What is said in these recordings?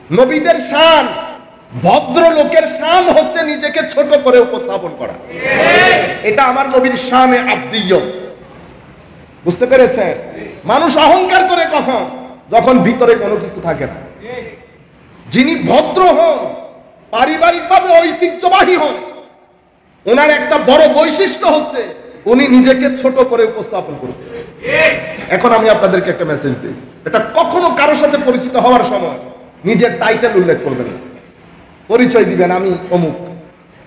নবীদের শান, ভদ্র লোকের শান হচ্ছে নিজেকে ছোট করে উপস্থাপন করা। এটা আমার নবীর শানে আব্দিয়ত। বুঝতে পেরেছেন? মানুষ অহংকার করে কখন? যখন ভিতরে কোনো কিছু থাকে না। যিনি ভদ্র হন, পারিবারিকভাবে ঐতিহ্যবাহী হন, ওনার একটা বড় বৈশিষ্ট্য হচ্ছে উনি নিজেকে ছোট করে উপস্থাপন করবেন। এখন আমি আপনাদেরকে একটা মেসেজ দিই, এটা কখনো কারোর সাথে পরিচিত হওয়ার সময় নিজের টাইটেল উল্লেখ করবেন না। পরিচয় দিবেন আমি অমুক।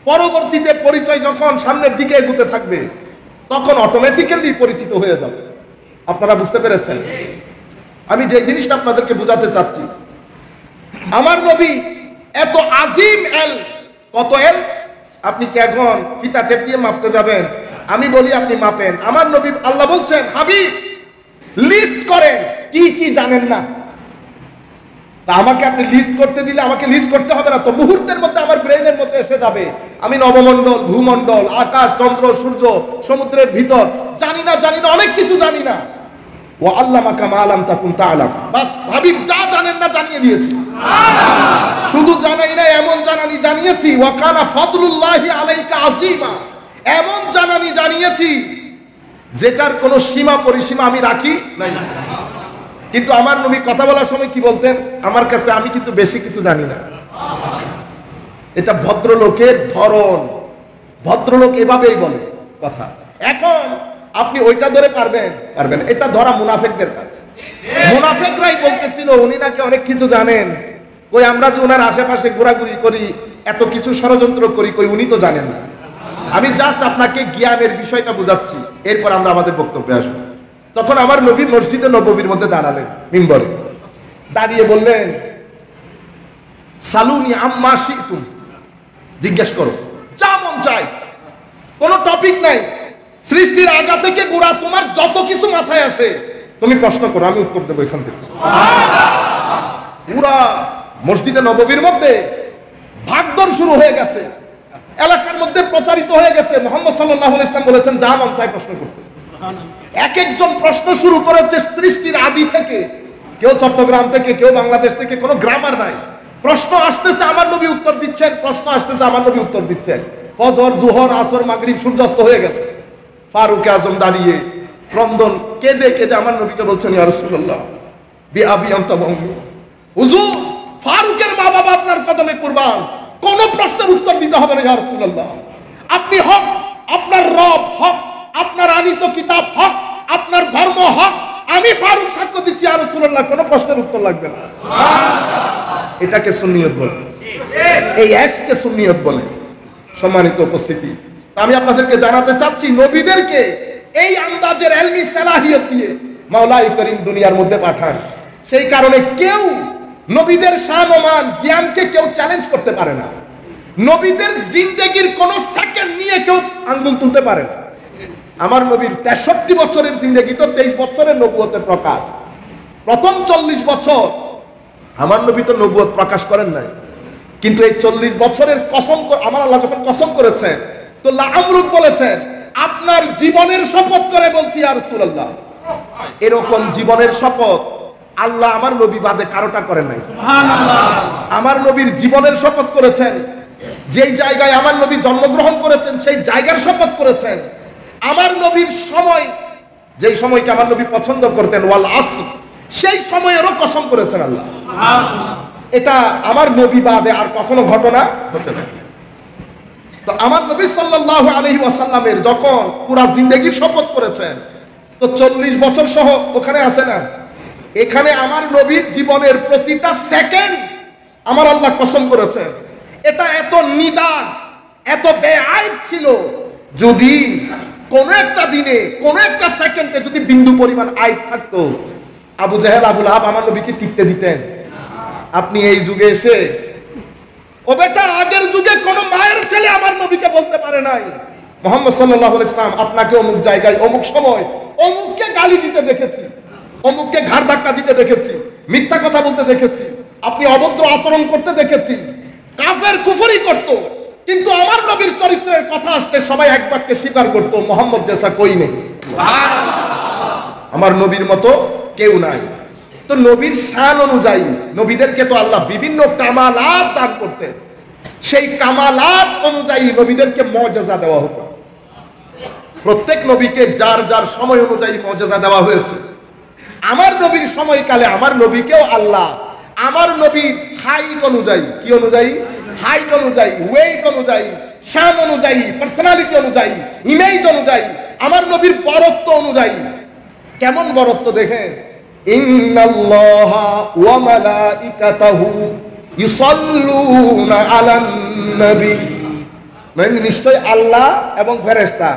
পরবর্তীতে পরিচয় যখন সামনের দিকে এগোতে থাকবে তখন অটোমেটিক্যালি পরিচিত হয়ে যাবে। আপনারা বুঝতে পেরেছেন? আমি যে জিনিসটা আপনাদেরকে বোঝাতে চাচ্ছি, আমার নবী এত আজিম এল। কত এল? আপনি কি এখন ফিতা টেপ দিয়ে মাপতে যাবেন? আমি বলি আপনি মাপেন। আমার নবী, আল্লাহ বলছেন হাবিব লিস্ট করেন কি কি জানেন না। তা আমাকে আপনি লিস্ট করতে দিলে আমাকে লিস্ট করতে হবে না তো, মুহূর্তের মধ্যে আমার ব্রেইনের মধ্যে এসে যাবে আমি নবমণ্ডল, ভূমণ্ডল, আকাশ, চন্দ্র, সূর্য, সমুদ্রের ভিতর জানি না অনেক কিছু জানি না। ওয়া আল্লামাকা মা লাম তাকুন তা'লাম। বাস হাবিব যা জানেন না জানিয়ে দিয়েছি। শুধু জানাই না, এমন জানানি জানিয়েছি। ওয়া কানা ফাদলুল্লাহি আলাইকা আযীমা। এমন জানানি জানিয়েছি যেটার কোনো সীমা পরিসীমা আমি রাখি নাই। কিন্তু আমার নবী কথা বলার সময় কি বলতেন? আমার কাছে আমি কিন্তু বেশি কিছু জানি না। এটা ভদ্রলোকের ধরন। ভদ্রলোক এভাবেই বলে কথা। এখন আপনি ওইটা ধরে পারবেন? এটা ধরা মুনাফিকদের কাজ। মুনাফিকরাই বলতেছিল উনি নাকি অনেক কিছু জানেন। কই আমরা যে ওনার আশেপাশে ঘোরাঘুরি করি, এত কিছু ষড়যন্ত্র করি, কই উনি তো জানেন না। আমি জাস্ট আপনাকে জ্ঞানের বিষয়টা বোঝাচ্ছি, এরপর আমরা আমাদের বক্তব্যে আসবো। তখন আমার নবী মসজিদে নববীর মধ্যে দাঁড়ালেন, মিম্বরে দাঁড়িয়ে বললেন সালুনি আম্মা শিতুম। জিজ্ঞেস করো যা মন চাই, কোনো টপিক নাই। সৃষ্টির আগা থেকে গোড়া তোমার যত কিছু মাথায় আসে তুমি প্রশ্ন করো, আমি উত্তর দেবো এখান থেকে। পুরা মসজিদে নববীর মধ্যে ভাগদৌড় শুরু হয়ে গেছে, এলাকার মধ্যে প্রচারিত হয়ে গেছে। মুহাম্মদ সাল্লাল্লাহু আলাইহি ওয়াসাল্লাম বলেছেন যা মন চাই প্রশ্ন করতে। এক একজন প্রশ্ন শুরু করেছে সৃষ্টির আদি থেকে। কেউ চট্টগ্রাম থেকে, কেউ বাংলাদেশ থেকে, কোনো গ্রামার নাই। প্রশ্ন আসতেছে, আমার নবী উত্তর দিচ্ছেন। প্রশ্ন আসতেছে, আমার নবী উত্তর দিচ্ছেন। ফজর, জোহর, আসর, মাগরিব, সূর্যাস্ত হয়ে গেছে। ফারুক আজম দাঁড়িয়ে ক্রন্দন কেঁদে কেঁদে আমার নবীকে বলছেন ইয়া রাসূলুল্লাহ বিআবি আনতা ওয়া উম্মি। হুজুর, ফারুকের মা বাবা আপনার কদমে কুরবান, কোন প্রশ্নের উত্তর দিতে হবে না ইয়া রাসূলুল্লাহ। আপনি হক, আপনার রব হক, আপনার আনিত কিতাব হক, আপনার ধর্ম হক। আমি ফারুক সাক্ষ্য দিচ্ছি ইয়া রাসূলুল্লাহ, কোনো প্রশ্নের উত্তর লাগবে না। এটাকে সুন্নিয়ত বলে, এই এশকে সুন্নিয়ত বলে। সম্মানিত উপস্থিতি, আমি আপনাদেরকে জানাতে চাচ্ছি নবীদেরকে এই আন্দাজের ইলমি সালাহিয়ত দিয়ে মাওলাই করিম দুনিয়ার মধ্যে পাঠান। সেই কারণে কেউ নবীদের শান ও মান, জ্ঞানকে কেউ চ্যালেঞ্জ করতে পারে না। নবীদের জিন্দেগির কোন সেকেন্ড নিয়ে কেউ আঙ্গুল তুলতে পারে না। আমার নবীর 63 বছরের জিন্দেগি তো 23 বছরের নবুয়তের প্রকাশ। প্রথম 40 বছর আমার নবী তো নবুয়ত প্রকাশ করেন নাই, কিন্তু এই 40 বছরের কসম আমার আল্লাহ যখন কসম করেছেন তো লাআমরুক বলেছেন আপনার জীবনের শপথ করে বলছি ইয়া রাসূলুল্লাহ। এরকম জীবনের শপথ আল্লাহ আমার নবী বাদে কারোটা করেন নাই। সুবহানাল্লাহ। আমার নবীর জীবনের শপথ করেছেন, যেই জায়গায় আমার নবী জন্মগ্রহণ করেছেন সেই জায়গার শপথ করেছেন। আমার নবীর সময়, যেই সময়কে আমার নবী পছন্দ করতেন, ওয়াল আসর, সেই সময়েরও কসম করেছেন আল্লাহ। সুবহানাল্লাহ। এটা আমার নবী বাদে আর কখনো ঘটনা হতে না। তো আমার নবী সাল্লাল্লাহু আলাইহি ওয়াসাল্লামের যখন পুরা জিন্দেগির শপথ করেছেন তো 40 বছর সহ ওখানে আছে না, এখানে আমার নবীর জীবনের প্রতিটা সেকেন্ড আমার আল্লাহ কসম করেছেন। এটা এত নিদান, এত বেআইব ছিল, যদি কোন একটা দিনে কোন একটা সেকেন্ডে যদি বিন্দু পরিমাণ আইব থাকতো আবু জাহেল, আবু লাহাব আমার নবীকে টিকতে দিতেন? আপনি এই যুগে এসে, ও বেটা আগের যুগে কোন মায়ের ছেলে আমার নবীকে বলতে পারে নাই মুহাম্মদ সাল্লাল্লাহু আলাইহি ওয়াসাল্লাম আপনাকে অমুক জায়গায় অমুক সময় অমুককে গালি দিতে দেখেছি, অমুককে ঘাড় ধাক্কা দিতে দেখেছি, মিথ্যা কথা বলতে দেখেছি, আপনি অভদ্র আচরণ করতে দেখেছি, কাফের কুফরি করত। কিন্তু আমার নবীর চরিত্রের কথা আসতে সবাই এক বাক্যে স্বীকার করত মুহাম্মদ জেসা কই নেই, আমার নবীর মতো কেউ নাই। তো নবীর শান অনুযায়ী নবীদেরকে তো আল্লাহ বিভিন্ন কামালাত দান করতেন, সেই কামালাত অনুযায়ী নবীদেরকে মুআজিজা দেওয়া হতো। প্রত্যেক নবীকে যার যার সময় অনুযায়ী মুআজিজা দেওয়া হয়েছে। আমার নবীর সময়কালে আমার নবীকেও আল্লাহ আমার নবীর হাইট অনুযায়ী, কি অনুযায়ী? হাইট অনুযায়ী, ওয়েট অনুযায়ী, শান অনুযায়ী, পার্সোনালিটি অনুযায়ী, ইমেজ অনুযায়ী, আমার নবীর বরত্ব অনুযায়ী। কেমন বরত্ব দেখেন, ইন্নাল্লাহা ওয়া মালাইকাতাহু ইউসাল্লুনা আলান নবী, মানে নিশ্চয় আল্লাহ এবং ফেরেশতা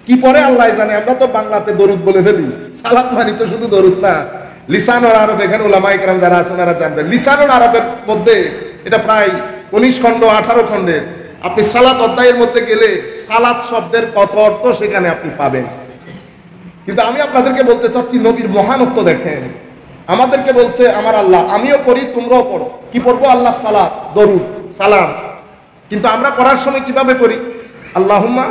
কি পড়ে আল্লাহ জানে। আমরা তো বাংলাতে দরুদ বলে ফেলি, সালাত মানে তো শুধু দরুদ না। লিসানুল আরব, এখানে উলামায়ে কেরাম যারা আছেন ওনারা জানবেন, লিসানুল আরবের মধ্যে এটা প্রায় 19 খণ্ড 18 খণ্ডের। আপনি সালাত অধ্যায়ের মধ্যে গেলে সালাত শব্দের কত অর্থ সেখানে আপনি পাবেন। কিন্তু আমি আপনাদেরকে বলতে চাচ্ছি নবীর মহানত্ব দেখেন। আমাদেরকে বলছে আমার আল্লাহ, আমিও পড়ি তোমরাও পড়ো। কি পড়বো? আল্লাহ সালাত, দরুদ, সালাম। কিন্তু আমরা পড়ার সময় কিভাবে পড়ি? আল্লাহুম্মা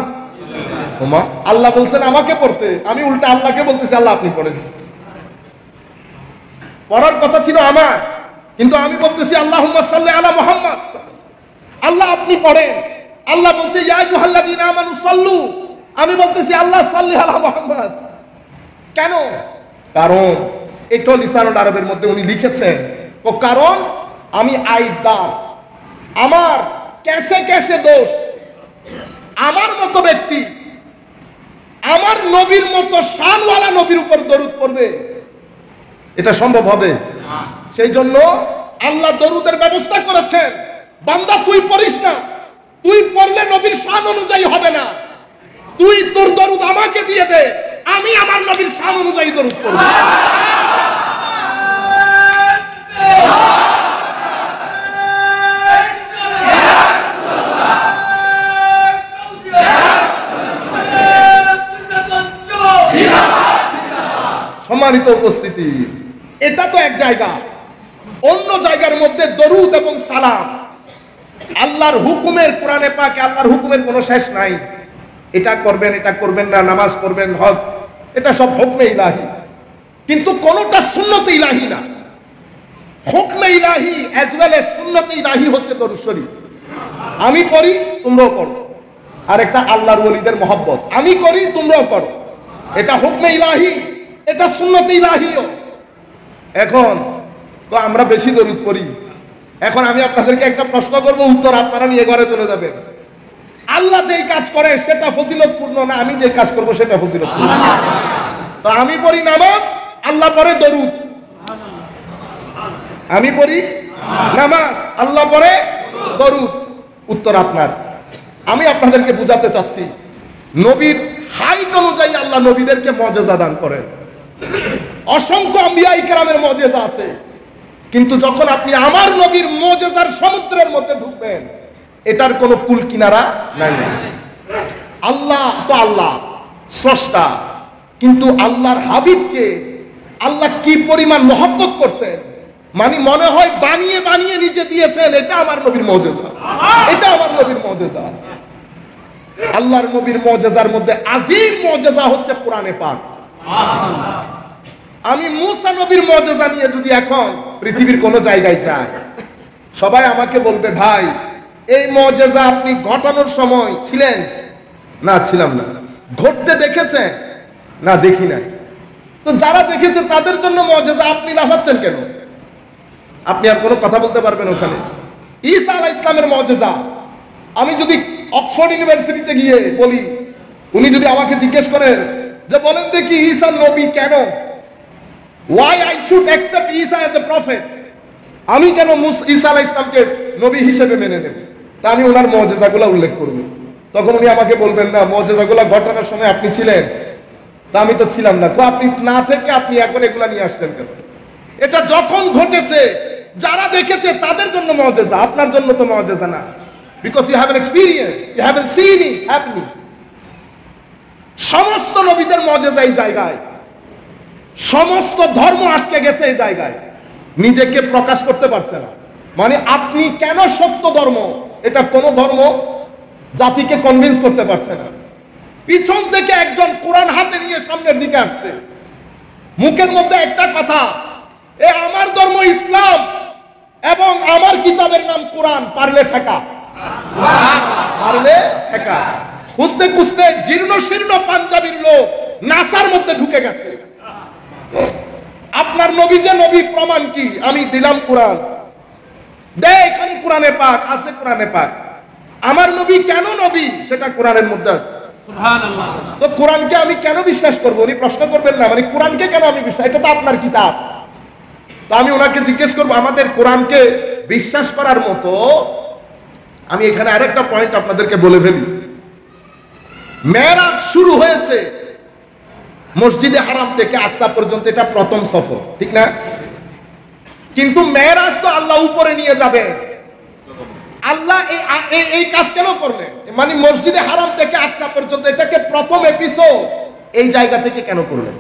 হুমা। আল্লাহ বলছেন আমাকে পড়তে, আমি উল্টা আল্লাহকে বলতেছি আল্লাহ আপনি পড়েন। পড়ার কথা ছিল আমার, কিন্তু আমি বলতেছি আল্লাহুম্মা সাল্লি আলা মুহাম্মাদ, আল্লাহ আপনি পড়েন। আল্লাহ বলছে ইয়া আইয়ুহাল্লাযীনা আমানু সাল্লু, আমি বলতেছি আল্লাহ সাল্লি আলা মুহাম্মাদ। কেন? কারণ এটা লিসানুল আরবের মধ্যে উনি লিখেছেন। ও কারণ আমি আইবদার, আমার ক্যাশে ক্যাশে দোষ। আমার মতো ব্যক্তি আমার নবীর মতো শানওয়ালা নবীর উপর দরুদ পড়বে, এটা সম্ভব হবে? সেই জন্য আল্লাহ দরুদের ব্যবস্থা করেছেন। বান্দা তুই পড়িস না, তুই পড়লে নবীর শান অনুযায়ী হবে না। তুই তোর দরুদ আমাকে দিয়ে দে, আমি আমার নবীর শান অনুযায়ী দরুদ পড়ব। সম্মানিত উপস্থিতি, এটা তো এক জায়গা। অন্য জায়গার মধ্যে দরুদ এবং সালাম আল্লাহর হুকুমের, কোরআনে পাকে আল্লাহর হুকুমের কোনো শেষ নাই। এটা করবেন, এটা করবেন না, নামাজ পড়বেন, হজ, এটা সব হুকমে ইলাহি। কিন্তু কোনটা সুন্নতে ইলাহি না। হুকমে ইলাহি অ্যাজ ওয়েল এজ সুন্নতে ইলাহি হচ্ছে দরুদ শরীফ। আমি পড়ি তোমরাও পড়ো। আর একটা আল্লাহর ওলিদের মহব্বত, আমি করি তোমরাও করো, এটা হুকমে ইলাহি, এটা সুন্নতে ইলাহিও। এখন তো আমরা বেশি দরুদ পড়ি। এখন আমি আপনাদেরকে একটা প্রশ্ন করব, উত্তর আপনারা নিয়ে ঘরে চলে যাবেন। আল্লাহ যেই কাজ করে সেটা ফজিলতপূর্ণ না, আমি যে কাজ করব সেটা ফজিলতপূর্ণ? তো আমি পড়ি নামাজ, আল্লাহ পড়ে দরুদ। আমি পড়ি নামাজ, আল্লাহ পড়ে দরুদ। উত্তর আপনার। আমি আপনাদেরকে বুঝাতে চাচ্ছি, নবীর হাইট অনুযায়ী আল্লাহ নবীদেরকে মুআজিজা দান করেন। অসংখ্য আম্বিয়া ইকরামের মুআজিজা আছে, কিন্তু যখন আপনি আমার নবীর মুআজিজার সমুদ্রের মধ্যে ঢুকবেন, এটার কোনো কুল কিনারা নাই। আল্লাহ তো আল্লাহ স্রষ্টা, কিন্তু আল্লাহর হাবিবকে আল্লাহ কি পরিমাণ মহব্বত করতেন, মানে মনে হয় বানিয়ে বানিয়ে নিজে দিয়েছেন। এটা আমার নবীর মুআজিজা, এটা আমার নবীর মুআজিজা। আল্লাহর নবীর মুআজিজার মধ্যে আযীম মুআজিজা হচ্ছে কোরআনে পাক। আমি মুসা নবীর মুআজিজা নিয়ে যদি এখন পৃথিবীর কোন জায়গায় যাই, সবাই আমাকে বলবে ভাই এই মুআজিজা আপনি ঘটানোর সময় ছিলেন? না, ছিলাম না। ঘটতে দেখেছেন? না, দেখি নাই। তো যারা দেখেছে তাদের জন্য মুআজিজা, আপনি লাফাচ্ছেন কেন? আপনি আর কোনো কথা বলতে পারবেন ওখানে? ঈসা আলাইহিস সালামের মুআজিজা আমি যদি অক্সফোর্ড ইউনিভার্সিটিতে গিয়ে বলি, উনি যদি আমাকে জিজ্ঞেস করেন যে বলেন দেখি ঈসা নবী কেন, why I should accept Isa as a prophet, আমি কেন ঈসা আলাইহিস সালামকে নবী হিসেবে মেনে নেব, তা আমি ওনার মুআজিজাগুলো উল্লেখ করব। তখন উনি আমাকে বলবেন না, মুআজিজাগুলো ঘটানোর সময় আপনি ছিলেন। তা আমি তো ছিলাম না। আপনি না থেকে আপনি এখন এগুলা নিয়ে আসলেন কেন? এটা যখন ঘটেছে যারা দেখেছে তাদের জন্য মুআজিজা, আপনার জন্য তো মুআজিজা না। Because you haven't experienced, you haven't seen it happening. সমস্ত নবীদের মুআজিজা এই জায়গায়, সমস্ত ধর্ম আটকে গেছে এই জায়গায়, নিজেকে প্রকাশ করতে পারছে না। মানে আপনি কেন সত্য ধর্ম, এটা কোন ধর্ম জাতিকে কনভিন্স করতে পারছে না। পিছন থেকে একজন কোরআন হাতে নিয়ে সামনের দিকে আসছে, মুখের মধ্যে একটা কথা, এ আমার ধর্ম ইসলাম এবং আমার কিতাবের নাম কোরআন, পারলে ঠেকা, পারলে ঠেকা। খুঁজতে খুঁজতে জীর্ণ শীর্ণ পাঞ্জাবির লোক নাসার মধ্যে ঢুকে গেছে। আপনার নবী যে নবী, প্রমাণ কি? আমি দিলাম কোরআন, দে এখানে কোরআনে পাক আছে, কোরআনে পাক। আমার নবী কেন নবী সেটা কোরআনের মধ্যে আছে। সুবহানাল্লাহ। তো কোরআনকে আমি কেন বিশ্বাস করব? উনি প্রশ্ন করবেন না, মানে কোরআনকে কেন আমি বিশ্বাস, এটা তো আপনার কিতাব। তো আমি ওনাকে জিজ্ঞেস করব, আমাদের কোরআনকে বিশ্বাস করার মতো। আমি এখানে আরেকটা পয়েন্ট আপনাদেরকে বলে ফেলি। মেরাজ শুরু হয়েছে মসজিদে হারাম থেকে আকসা পর্যন্ত, এটা প্রথম সফর, ঠিক না? কিন্তু মেরাজ তো আল্লাহ উপরে নিয়ে যাবে। আল্লাহ এই কাজ কেন করলেন? মানে মসজিদে হারাম থেকে আকসা পর্যন্ত, এটাকে প্রথম এপিসোড এই জায়গা থেকে কেন করলেন?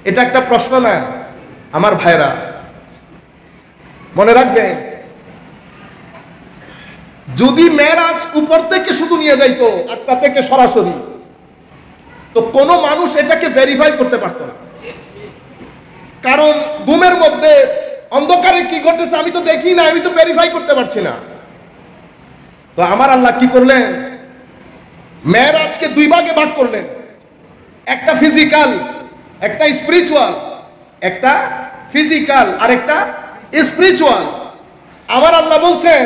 এটা একটা প্রশ্ন না আমার ভাইরা? মনে রাখবেন, যদি মেরাজ উপর থেকে শুধু নিয়ে যাইতো আকসা থেকে সরাসরি, তো কোনো মানুষ এটাকে ভেরিফাই করতে পারতো না। কারণ ঘুমের মধ্যে অন্ধকারে কি ঘটেছে আমি তো দেখি না, আমি তো ভেরিফাই করতে পারছি না। তো আমার আল্লাহ কি করলেন? মেরাজকে দুই ভাগে ভাগ করলেন, একটা ফিজিক্যাল, একটা স্পিরিচুয়াল। একটা ফিজিক্যাল আর একটা স্পিরিচুয়াল। আমার আল্লাহ বলছেন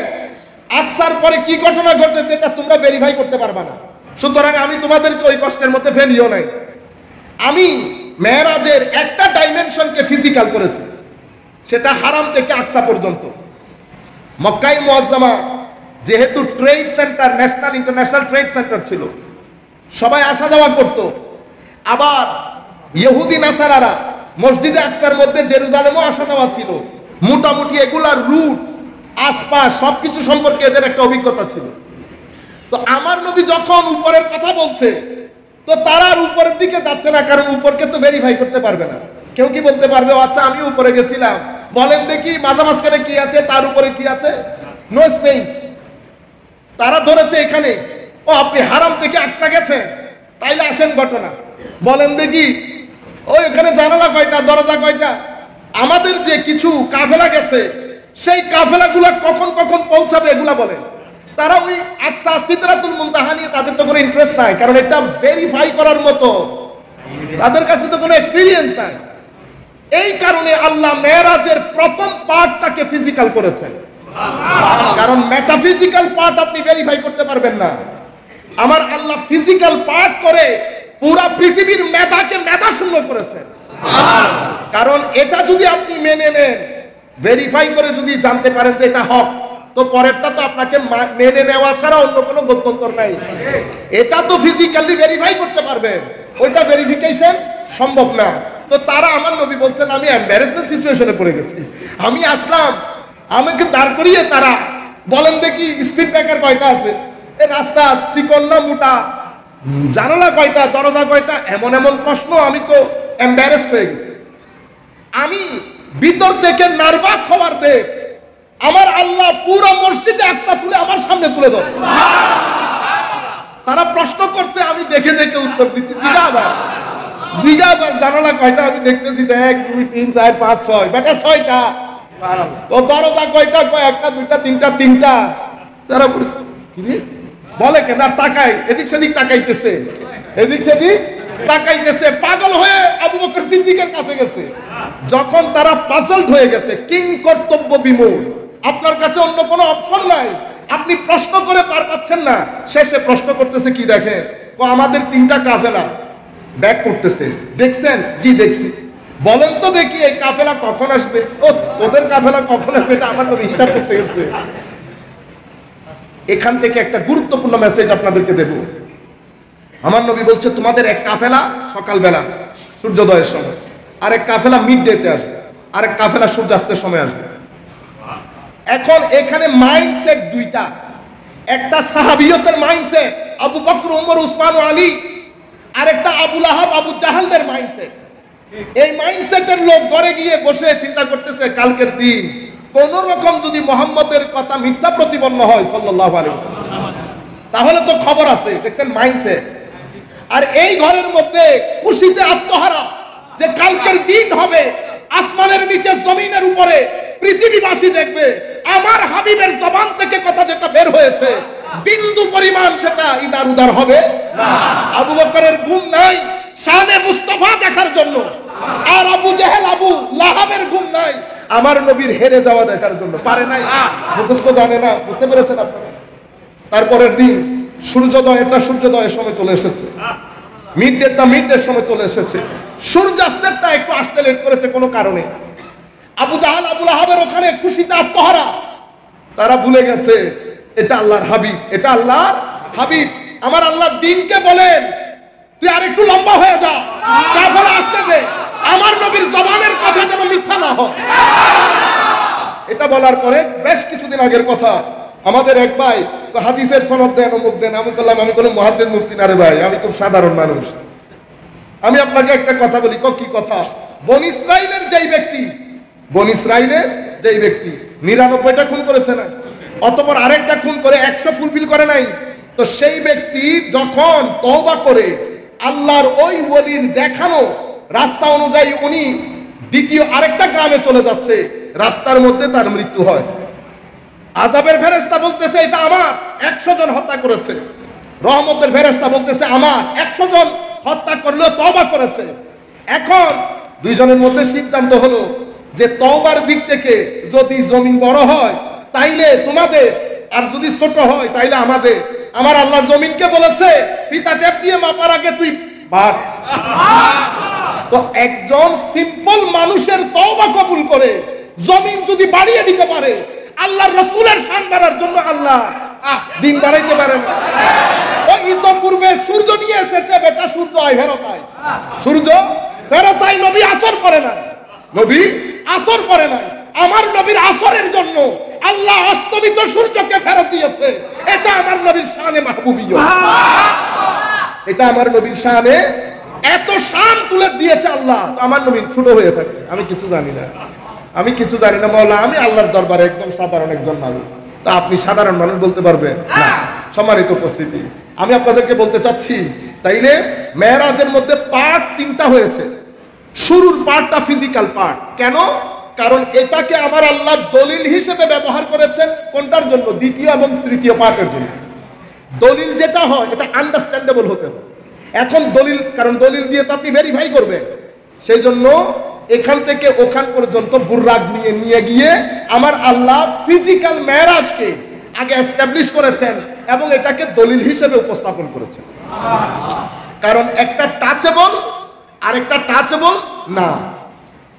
আকসার পরে কি ঘটনা ঘটেছে এটা তোমরা ভেরিফাই করতে পারবা না, সুতরাং আমি তোমাদেরকে ওই কষ্টের মধ্যে ফেলিও নাই। আমি মেরাজের একটা ডাইমেনশনকে ফিজিক্যাল করেছি, সেটা হারাম থেকে আকসা পর্যন্ত। মক্কায়ে মুআজ্জামা যেহেতু trade centre, national international trade centre ছিল, সবাই আসা যাওয়া করত। আবার ইহুদি নাসারারা মসজিদে আকসার মধ্যে জেরুজালেমও আসা যাওয়া ছিল। মোটামুটি এগুলার রুট, আশপাশ সবকিছু সম্পর্কে এদের একটা অভিজ্ঞতা ছিল। তো আমার নবী যখন উপরের কথা বলছে, তো তারা আর উপরের দিকে যাচ্ছে না, কারণ উপরকে তো ভেরিফাই করতে পারবে না। কেউ কি বলতে পারবে আচ্ছা আমি উপরে গেছিলাম, বলেন দেখি মাঝামাঝখানে কি আছে, তার উপরে কি আছে? No space. তারা ধরেছে এখানে, ও আপনি হারাম থেকে আকসা গেছেন, তাইলে আসেন ঘটনা বলেন দেখি, ওই ওখানে জানালা কয়টা, দরজা কয়টা? আমাদের যে কিছু কাফেলা গেছে, সেই কাফেলাগুলা কখন কখন পৌঁছাবে এগুলা বলেন। তারা ওই আকসা সিদরাতুল মুনতাহা নিয়ে তাদের তো কোনো ইন্টারেস্ট নাই, কারণ এটা ভেরিফাই করার মতো তাদের কাছে তো কোনো এক্সপেরিয়েন্স নাই। এই কারণে আল্লাহ মেরাজের প্রথম পার্টটাকে ফিজিক্যাল করেছেন, কারণ মেটাফিজিক্যাল পার্ট আপনি ভেরিফাই করতে পারবেন না। আমার আল্লাহ ফিজিক্যাল পার্ট করে পুরা পৃথিবীর মেধাকে মেধা শূন্য করেছেন। কারণ এটা যদি আপনি মেনে নেন, ভেরিফাই করে যদি জানতে পারেন যে এটা হক, তো পরেরটা তো আপনাকে মেনে নেওয়া ছাড়া অন্য কোনো গত্যন্তর নাই। এটা তো ফিজিক্যালি ভেরিফাই করতে পারবেন, ওইটা ভেরিফিকেশন সম্ভব না। তো তারা, আমার নবী বলছেন আমি এম্বারেসমেন্ট সিচুয়েশনে পড়ে গেছি। আমি আসলাম, আমাকে দাঁড় করিয়ে তারা বলেন দেখি স্পিড ব্রেকার কয়টা আছে, এই রাস্তা চিকন না মোটা, জানালা কয়টা, দরজা কয়টা, এমন এমন প্রশ্ন। আমি তো এম্বারেস হয়ে গেছি। আমি ভিতর থেকে নার্ভাস হওয়ার দেখ আমার আল্লাহ পুরো মসজিদে আকসা তুলে আমার সামনে তুলে ধরে। তারা প্রশ্ন করছে, আমি দেখে দেখে উত্তর দিচ্ছি। জিজ্ঞাসা জানালা কয়টা? আমি দেখতেছি 1 2 3 4 5 6, বেটা 6টা। ও দরজা কয়টা? একটা দুইটা তিনটা তিনটা। তারা বলে কেন? তাকাই, এদিক সেদিক তাকাইতেছে, এদিক সেদিক তাকাইতেছে, পাগল হয়ে আবু বকর সিদ্দিকের কাছে গেছে। যখন তারা পাজলড হয়ে গেছে, কিং কর্তব্য বিমূঢ়, আপনার কাছে অন্য কোনো অপশন নাই, আপনি প্রশ্ন করে পার পাচ্ছেন না। শেষে প্রশ্ন করতেছে কি দেখেন, আমাদের 3টা কাফেলা ব্যাক করতেছে, দেখছেন? জি দেখছি। বলেন তো দেখি এই কাফেলা কখন আসবে? ও ওদের কাফেলা কখন আসবে এটা আমার নবী হিসাব করতে গেছে। এখান থেকে একটা গুরুত্বপূর্ণ মেসেজ আপনাদেরকে দেব। আমার নবী বলছে তোমাদের এক কাফেলা সকালবেলা সূর্যোদয়ের সময়, আরেক কাফেলা মিড ডেতে আসবে, আরেক কাফেলা সূর্যাস্তের সময় আসবে। এখন এখানে মাইন্ডসেট দুইটা, একটা সাহাবিয়তের মাইন্ডসেট, আবু বকর, ওমর, উসমান ও আলী, আরেকটা আবু লাহাব, আবু জাহালদের মাইন্ডসেট। এই মাইন্ডসেটের লোক ঘরে গিয়ে বসে চিন্তা করতেছে কালকের দিন কোন রকম যদি মুহাম্মদের কথা মিথ্যা প্রতিপন্ন হয় সাল্লাল্লাহু আলাইহি ওয়াসাল্লাম, তাহলে তো খবর আছে। দেখছেন মাইন্ডসেট। আর এই ঘরের মধ্যে খুশিতে আত্মহারা যে কালকের দিন হবে, আসমানের নিচে জমিনের উপরে পৃথিবীবাসী দেখবে আমার হাবিবের জবান থেকে কথা যেটা বের হয়েছে বিন্দু পরিমাণ সেটা ইদার উদার হবে না। আবু বকরের ঘুম নাই শানে মুস্তাফা দেখার জন্য, আর আবু জেহেল আবু লাহাবের ঘুম নাই আমার নবীর হেরে যাওয়া দেখার জন্য। পারে নাই, মুখস্থ জানে না। বুঝতে পেরেছেন আপনারা? তারপরের দিন সূর্যোদয়টা সূর্যোদয়ের সময় চলে এসেছে, মিড ডেটা মিড ডের সময় চলে এসেছে, সূর্যাস্তেরটা একটু আসতে লেট করেছে কোনো কারণে। আবু জাহাল আবু লাহাবের ওখানে খুশিতে আত্মহারা, তারা ভুলে গেছে এটা আল্লাহর হাবিব, এটা আল্লাহর হাবিব। আমার আল্লাহর দ্বীনকে বলেন তুই আরেকটু লম্বা হয়ে যা, কাফেলা আসতে দে, আমার নবীর জবানের কথা যেন মিথ্যা না হয়। এটা বলার পরে বেশ কিছুদিন আগের কথা, আমাদের এক ভাই হাদিসের সনদ দেন, অমুক দেন। আমি বললাম আমি কোনো মুহাদ্দিস মুফতি না রে ভাই, আমি খুব সাধারণ মানুষ। আমি আপনাকে একটা কথা বলি। কি কথা? বনি ইসরাইলের যেই ব্যক্তি, বনি ইসরাইলের যেই ব্যক্তি 99টা খুন করেছে না, অতঃপর আরেকটা খুন করে 100 ফুলফিল করে নাই, তো সেই ব্যক্তি যখন তওবা করে আল্লাহর ওই ওলির দেখানো রাস্তা অনুযায়ী উনি দ্বিতীয় আরেকটা গ্রামে চলে যাচ্ছে, রাস্তার মধ্যে তার মৃত্যু হয়। আযাবের ফেরেশতা বলতেছে এটা আমার, 100 জন হত্যা করেছে। রহমতের ফেরেশতা বলতেছে আমার, 100 জন হত্যা করলেও তওবা করেছে। এখন দুইজনের মধ্যে সিদ্ধান্ত হলো যে তওবার দিক থেকে যদি জমিন বড় হয় তাইলে তোমাদের, আর যদি ছোট হয় তাইলে আমাদের। আমার আল্লাহ জমিনকে বলেছে পিতা টেপ দিয়ে মাপার আগে তুই বাড়। তো একজন সিম্পল মানুষের তওবা কবুল করে জমিন যদি বাড়িয়ে দিতে পারে, আল্লাহর রাসূলের শান বাড়ার জন্য আল্লাহ দিন বাড়াইতে পারেন। ওই ইতোপূর্বে সূর্য নিয়ে এসেছে, বেটা সূর্য আয় ফেরত আয়, সূর্য ফেরত আয়। নবী আসর করে না, নবী আসর করে না। আমার নবীর আসরের জন্য আল্লাহ অস্তমিত সূর্যকে ফেরত দিয়েছে। এটা আমার নবীর শানে মাহবুবিয়ত, এটা আমার নবীর শানে এত শান তুলে দিয়েছে আল্লাহ। আমার নবী ছোট হয়ে থাকে, আমি কিছু জানি না, আমি কিছু জানি না মাওলা, আমি আল্লাহর দরবারে একদম সাধারণ একজন মানুষ। তা আপনি সাধারণ মানুষ বলতে পারবেন না? সম্মানিত উপস্থিতি, আমি আপনাদেরকে বলতে চাচ্ছি, তাইলে মেরাজের মধ্যে পার্ট 3টা হয়েছে। শুরুর পার্টটা ফিজিক্যাল পার্ট। কেন? কারণ এটাকে আমার আল্লাহ দলিল হিসেবে ব্যবহার করেছেন কোনটার জন্য? দ্বিতীয় এবং তৃতীয় পার্টের জন্য। দলিল যেটা হয় এটা আন্ডারস্ট্যান্ডেবল হতে হয়। এখন দলিল, কারণ দলিল দিয়ে তো আপনি ভেরিফাই করবেন, সেই জন্য এখান থেকে ওখান পর্যন্ত বুর্রাক নিয়ে গিয়ে আমার আল্লাহ ফিজিক্যাল মেরাজকে আগে এস্টাবলিশ করেছেন এবং এটাকে দলিল হিসেবে উপস্থাপন করেছেন। কারণ একটা টাচেবল আর একটা টাচেবল না।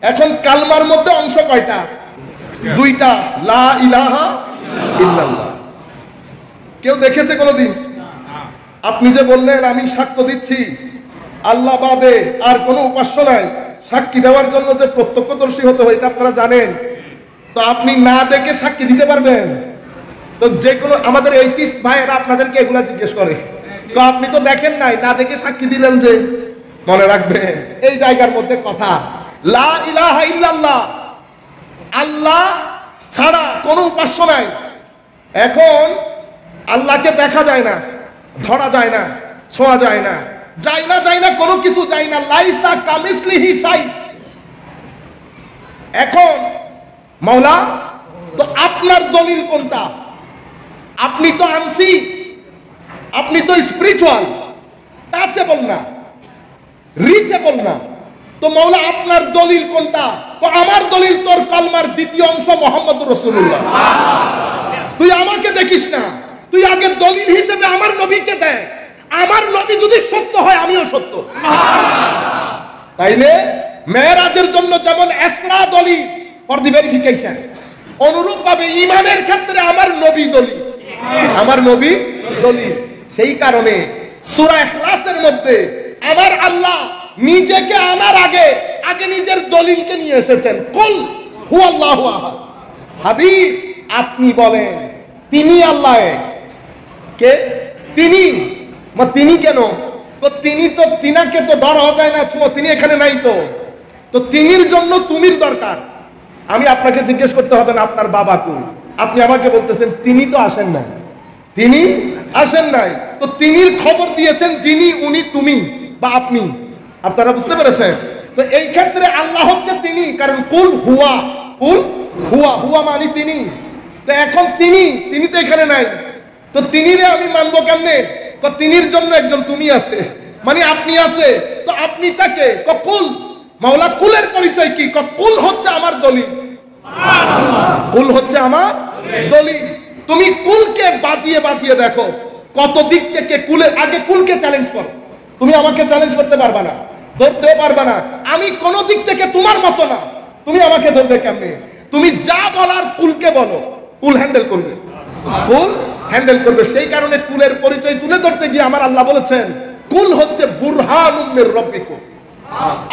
এখন কালমার মধ্যে অংশ কয়টা? 2টা, লা ইলাহা ইল্লাল্লাহ। কেউ দেখেছে কোনোদিন? আপনি যে বললেন আমি সাক্ষ্য দিচ্ছি আল্লাহ বাদে আর কোনো উপাস্য নাই, সাক্ষী দেওয়ার জন্য যে প্রত্যক্ষদর্শী হতে হয় এটা আপনারা জানেন। তো আপনি না দেখে সাক্ষী দিতে পারবেন? তো যে কোনো আমাদের এইতিস্ট ভাইয়েরা আপনাদেরকে এগুলা জিজ্ঞেস করে, তো আপনি তো দেখেন নাই, না দেখে সাক্ষী দিলেন যে। মনে রাখবেন এই জায়গার মধ্যে কথা, লা ইলাহা ইল্লাল্লাহ, আল্লাহ ছাড়া কোনো উপাস্য নাই। এখন আল্লাহকে দেখা যায় না, ধরা যায় না, ছোঁয়া যায় না, যায় না কোনো কিছু যায় না। লাইসা কামিসলিহি শাই। এখন মাওলা তো আপনার দলিল কোনটা? আপনি তো আনসি, আপনি তো স্পিরিচুয়াল, টাচেবল না, রিচেবল না। তো মাওলা আপনার দলিল কোনটা? তো আমার দলিল তোর কালমার দ্বিতীয় অংশ মুহাম্মদুর রাসূলুল্লাহ। তুই আমাকে দেখিস না, তুই আগে দলিল হিসেবে আমার নবীকে দেখ। আমার নবী যদি সত্য হয় আমিও সত্য। তাইলে মেরাজের জন্য যেমন ইসরা দলিল ফর দি ভেরিফিকেশন, অনুরূপ ভাবে ঈমানের ক্ষেত্রে আমার নবী দলিল, আমার নবী দলিল। সেই কারণে সূরা ইখলাসের মধ্যে আমার আল্লাহ নিজেকে আনার আগে নিজের দলিলকে নিয়ে এসেছেন। কুল হুয়াল্লাহু আহাদ। হাবিব আপনি বলেন তিনি আল্লাহ এক। কে? তিনি। তিনি কেন? তো তিনি তো, তিনাকে তো ধরা যায় না, তিনি এখানে নাই। তো তিনির জন্য তুমির দরকার। আমি আপনাকে জিজ্ঞেস করতে হবে না আপনার বাবা কই, আপনি আমাকে বলতেছেন তিনি তো আসেন নাই, তিনি আসেন নাই। তো তিনির খবর দিয়েছেন যিনি, উনি তুমি বা আপনি। আপনারা বুঝতে পেরেছেন? তো এই ক্ষেত্রে আল্লাহ হচ্ছে তিনি, কারণ কুল হুয়া, কুল হুয়া, হুয়া মানে তিনি। তো এখন তিনি তো এখানে নাই, তো তিনিরে আমি মানবো কেমনে? তিনির জন্য একজন তুমি আছে, মানে আপনি আছে, তো আপনিটাকে কুল, মাওলা কুলের পরিচয় কি? কুল হচ্ছে আমার দলিল, কুল হচ্ছে আমার দলিল। তুমি কুলকে বাজিয়ে বাজিয়ে দেখো কত দিক থেকে কুলের, আগে কুলকে চ্যালেঞ্জ করো। তুমি আমাকে চ্যালেঞ্জ করতে পারবা না, ধরতেও পারবা না, আমি কোন দিক থেকে তোমার মতো না, তুমি আমাকে ধরবে কেমনে? তুমি যা বলার কুলকে বলো, কুল হ্যান্ডেল করবে, কুল হ্যান্ডেল করবে। সেই কারণে কুলের পরিচয় তুলে ধরতে গিয়ে আমার আল্লাহ বলেছেন কুল হচ্ছে বুরহানুম মির রাব্বিকুম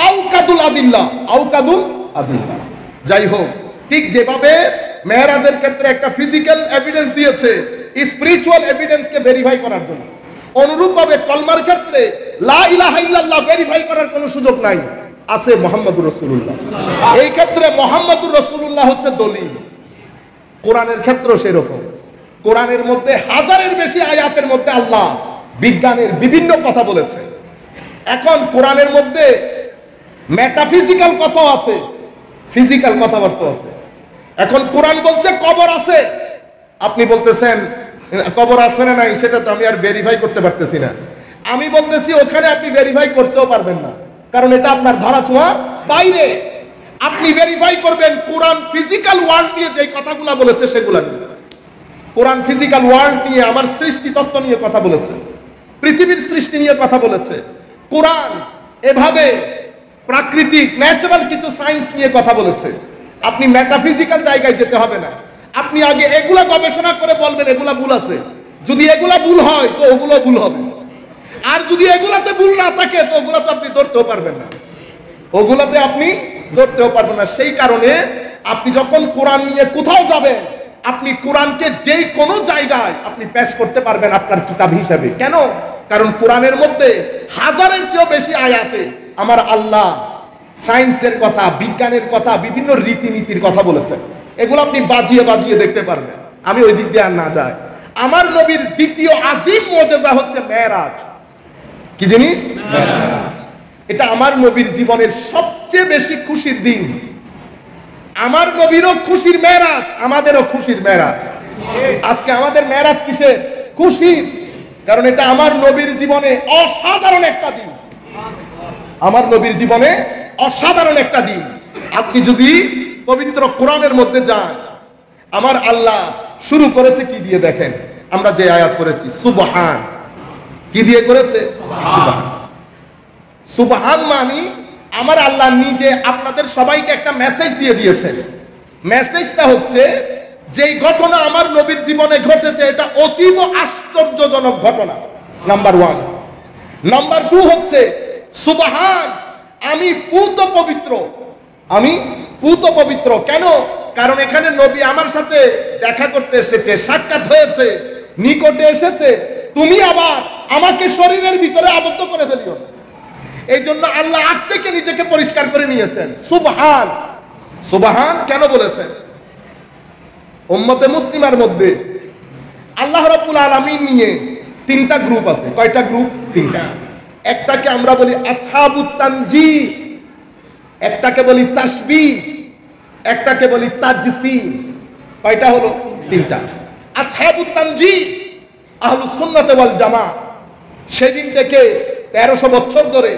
আওকাদুল আদিল্লাহ, আওকাদুল আদিল্লাহ। যাই হোক, ঠিক যেভাবে মেরাজের ক্ষেত্রে একটা ফিজিক্যাল এভিডেন্স দিয়েছে স্পিরিচুয়াল এভিডেন্সকে ভেরিফাই করার জন্য, অনুরূপভাবে কলমার ক্ষেত্রে লা ইলাহা ইল্লাল্লাহ ভেরিফাই করার কোনো সুযোগ নাই, আছে মুহাম্মদুর রাসূলুল্লাহ। এই ক্ষেত্রে মুহাম্মদুর রাসূলুল্লাহ হচ্ছে দলিল। কোরআনের ক্ষেত্রেও সেরকম, কোরআনের মধ্যে হাজারের বেশি আয়াতের মধ্যে আল্লাহ বিজ্ঞানের বিভিন্ন কথা বলেছে। এখন কোরআনের মধ্যে মেটাফিজিক্যাল কথা আছে, ফিজিক্যাল কথাবার্তা আছে। এখন কোরআন বলছে কবর আছে, আপনি বলতেছেন কবর আছে না নাই সেটা তো আমি আর ভেরিফাই করতে পারতেছি না। আমি বলতেছি ওখানে আপনি ভেরিফাই করতেও পারবেন না, কারণ এটা আপনার ধারাছোঁয়ার বাইরে। আপনি ভেরিফাই করবেন কোরআন ফিজিক্যাল ওয়ার্ল্ড নিয়ে যে কথাগুলো বলেছে সেগুলো নিয়ে। কোরআন ফিজিক্যাল ওয়ার্ল্ড নিয়ে, আমার সৃষ্টি তত্ত্ব নিয়ে কথা বলেছে, পৃথিবীর সৃষ্টি নিয়ে কথা বলেছে। কোরআন এভাবে প্রাকৃতিক ন্যাচারাল কিছু সায়েন্স নিয়ে কথা বলেছে। আপনি মেটাফিজিক্যাল জায়গায় যেতে হবে না, আপনি আগে এগুলা গবেষণা করে বলবেন এগুলা ভুল আছে। যদি এগুলা ভুল হয় তো ওগুলো ভুল হবে, আর যদি এগুলাতে ভুল না থাকে তো ওগুলা তো আপনি ধরতেও পারবেন না, ওগুলাতে আপনি ধরতেও পারবেন না। সেই কারণে আপনি যখন কোরআন নিয়ে কোথাও যাবেন, আপনি কোরআনকে যে কোনো জায়গায় আপনি পেশ করতে পারবেন আপনার কিতাব হিসেবে। কেন? কারণ কোরআনের মধ্যে হাজারের চেয়েও বেশি আয়াতে আমার আল্লাহ সায়েন্সের কথা, বিজ্ঞানের কথা, বিভিন্ন রীতিনীতির কথা বলেছেন। এগুলো আপনি বাজিয়ে বাজিয়ে দেখতে পারবেন। আমি ওই দিক দিয়ে আর না যাই। আমার নবীর দ্বিতীয় আজিম মুজিজা হচ্ছে মেরাজ। কি জিনিস? এটা আমার নবীর জীবনের সবচেয়ে বেশি খুশির দিন। আমার নবীরও খুশির মেরাজ, আমাদেরও খুশির মেরাজ। আজকে আমাদের মেরাজ কিসের? খুশির। কারণ এটা আমার নবীর জীবনে অসাধারণ একটা দিন, আমার নবীর জীবনে অসাধারণ একটা দিন। আপনি যদি পবিত্র কোরআনের মধ্যে যান, আমার আল্লাহ শুরু করেছে কি দিয়ে দেখেন, আমরা যে আয়াত করেছি সুবহান, কি দিয়ে করেছে? সুবহান। সুবহান মানে আমার আল্লাহ নিজে আপনাদের সবাইকে একটা মেসেজ দিয়ে দিয়েছেন। মেসেজটা হচ্ছে যেই ঘটনা আমার নবীর জীবনে ঘটেছে এটা অতীব আশ্চর্যজনক ঘটনা, নাম্বার 1। নাম্বার 2 হচ্ছে সুবহান, আমি পুত পবিত্র, আমি পুত পবিত্র। কেন? কারণ এখানে নবী আমার সাথে দেখা করতে এসেছে, সাক্ষাৎ হয়েছে, নিকটে এসেছে। তুমি আবার আমাকে শরীরের ভিতরে আবদ্ধ করে ফেলিও না। এই জন্য আল্লাহ আগ থেকে নিজেকে পরিষ্কার করে নিয়েছেন। সুবহান। সুবহান কেন বলেছেন? উম্মতে মুসলিমার মধ্যে আল্লাহ রাব্বুল আলামিন নিয়ে 3টা গ্রুপ আছে। কয়টা গ্রুপ? 3টা। একটাকে আমরা বলি আসহাবুত তানজিহ, একটাকে বলি তাসবিহ, একটাকে বলি তাজসিম। কয়টা হলো? 3টা। আসহাবুত তানজিহ আহলুস সুন্নাত ওয়াল জামাত। সেদিন থেকে 1300 বছর ধরে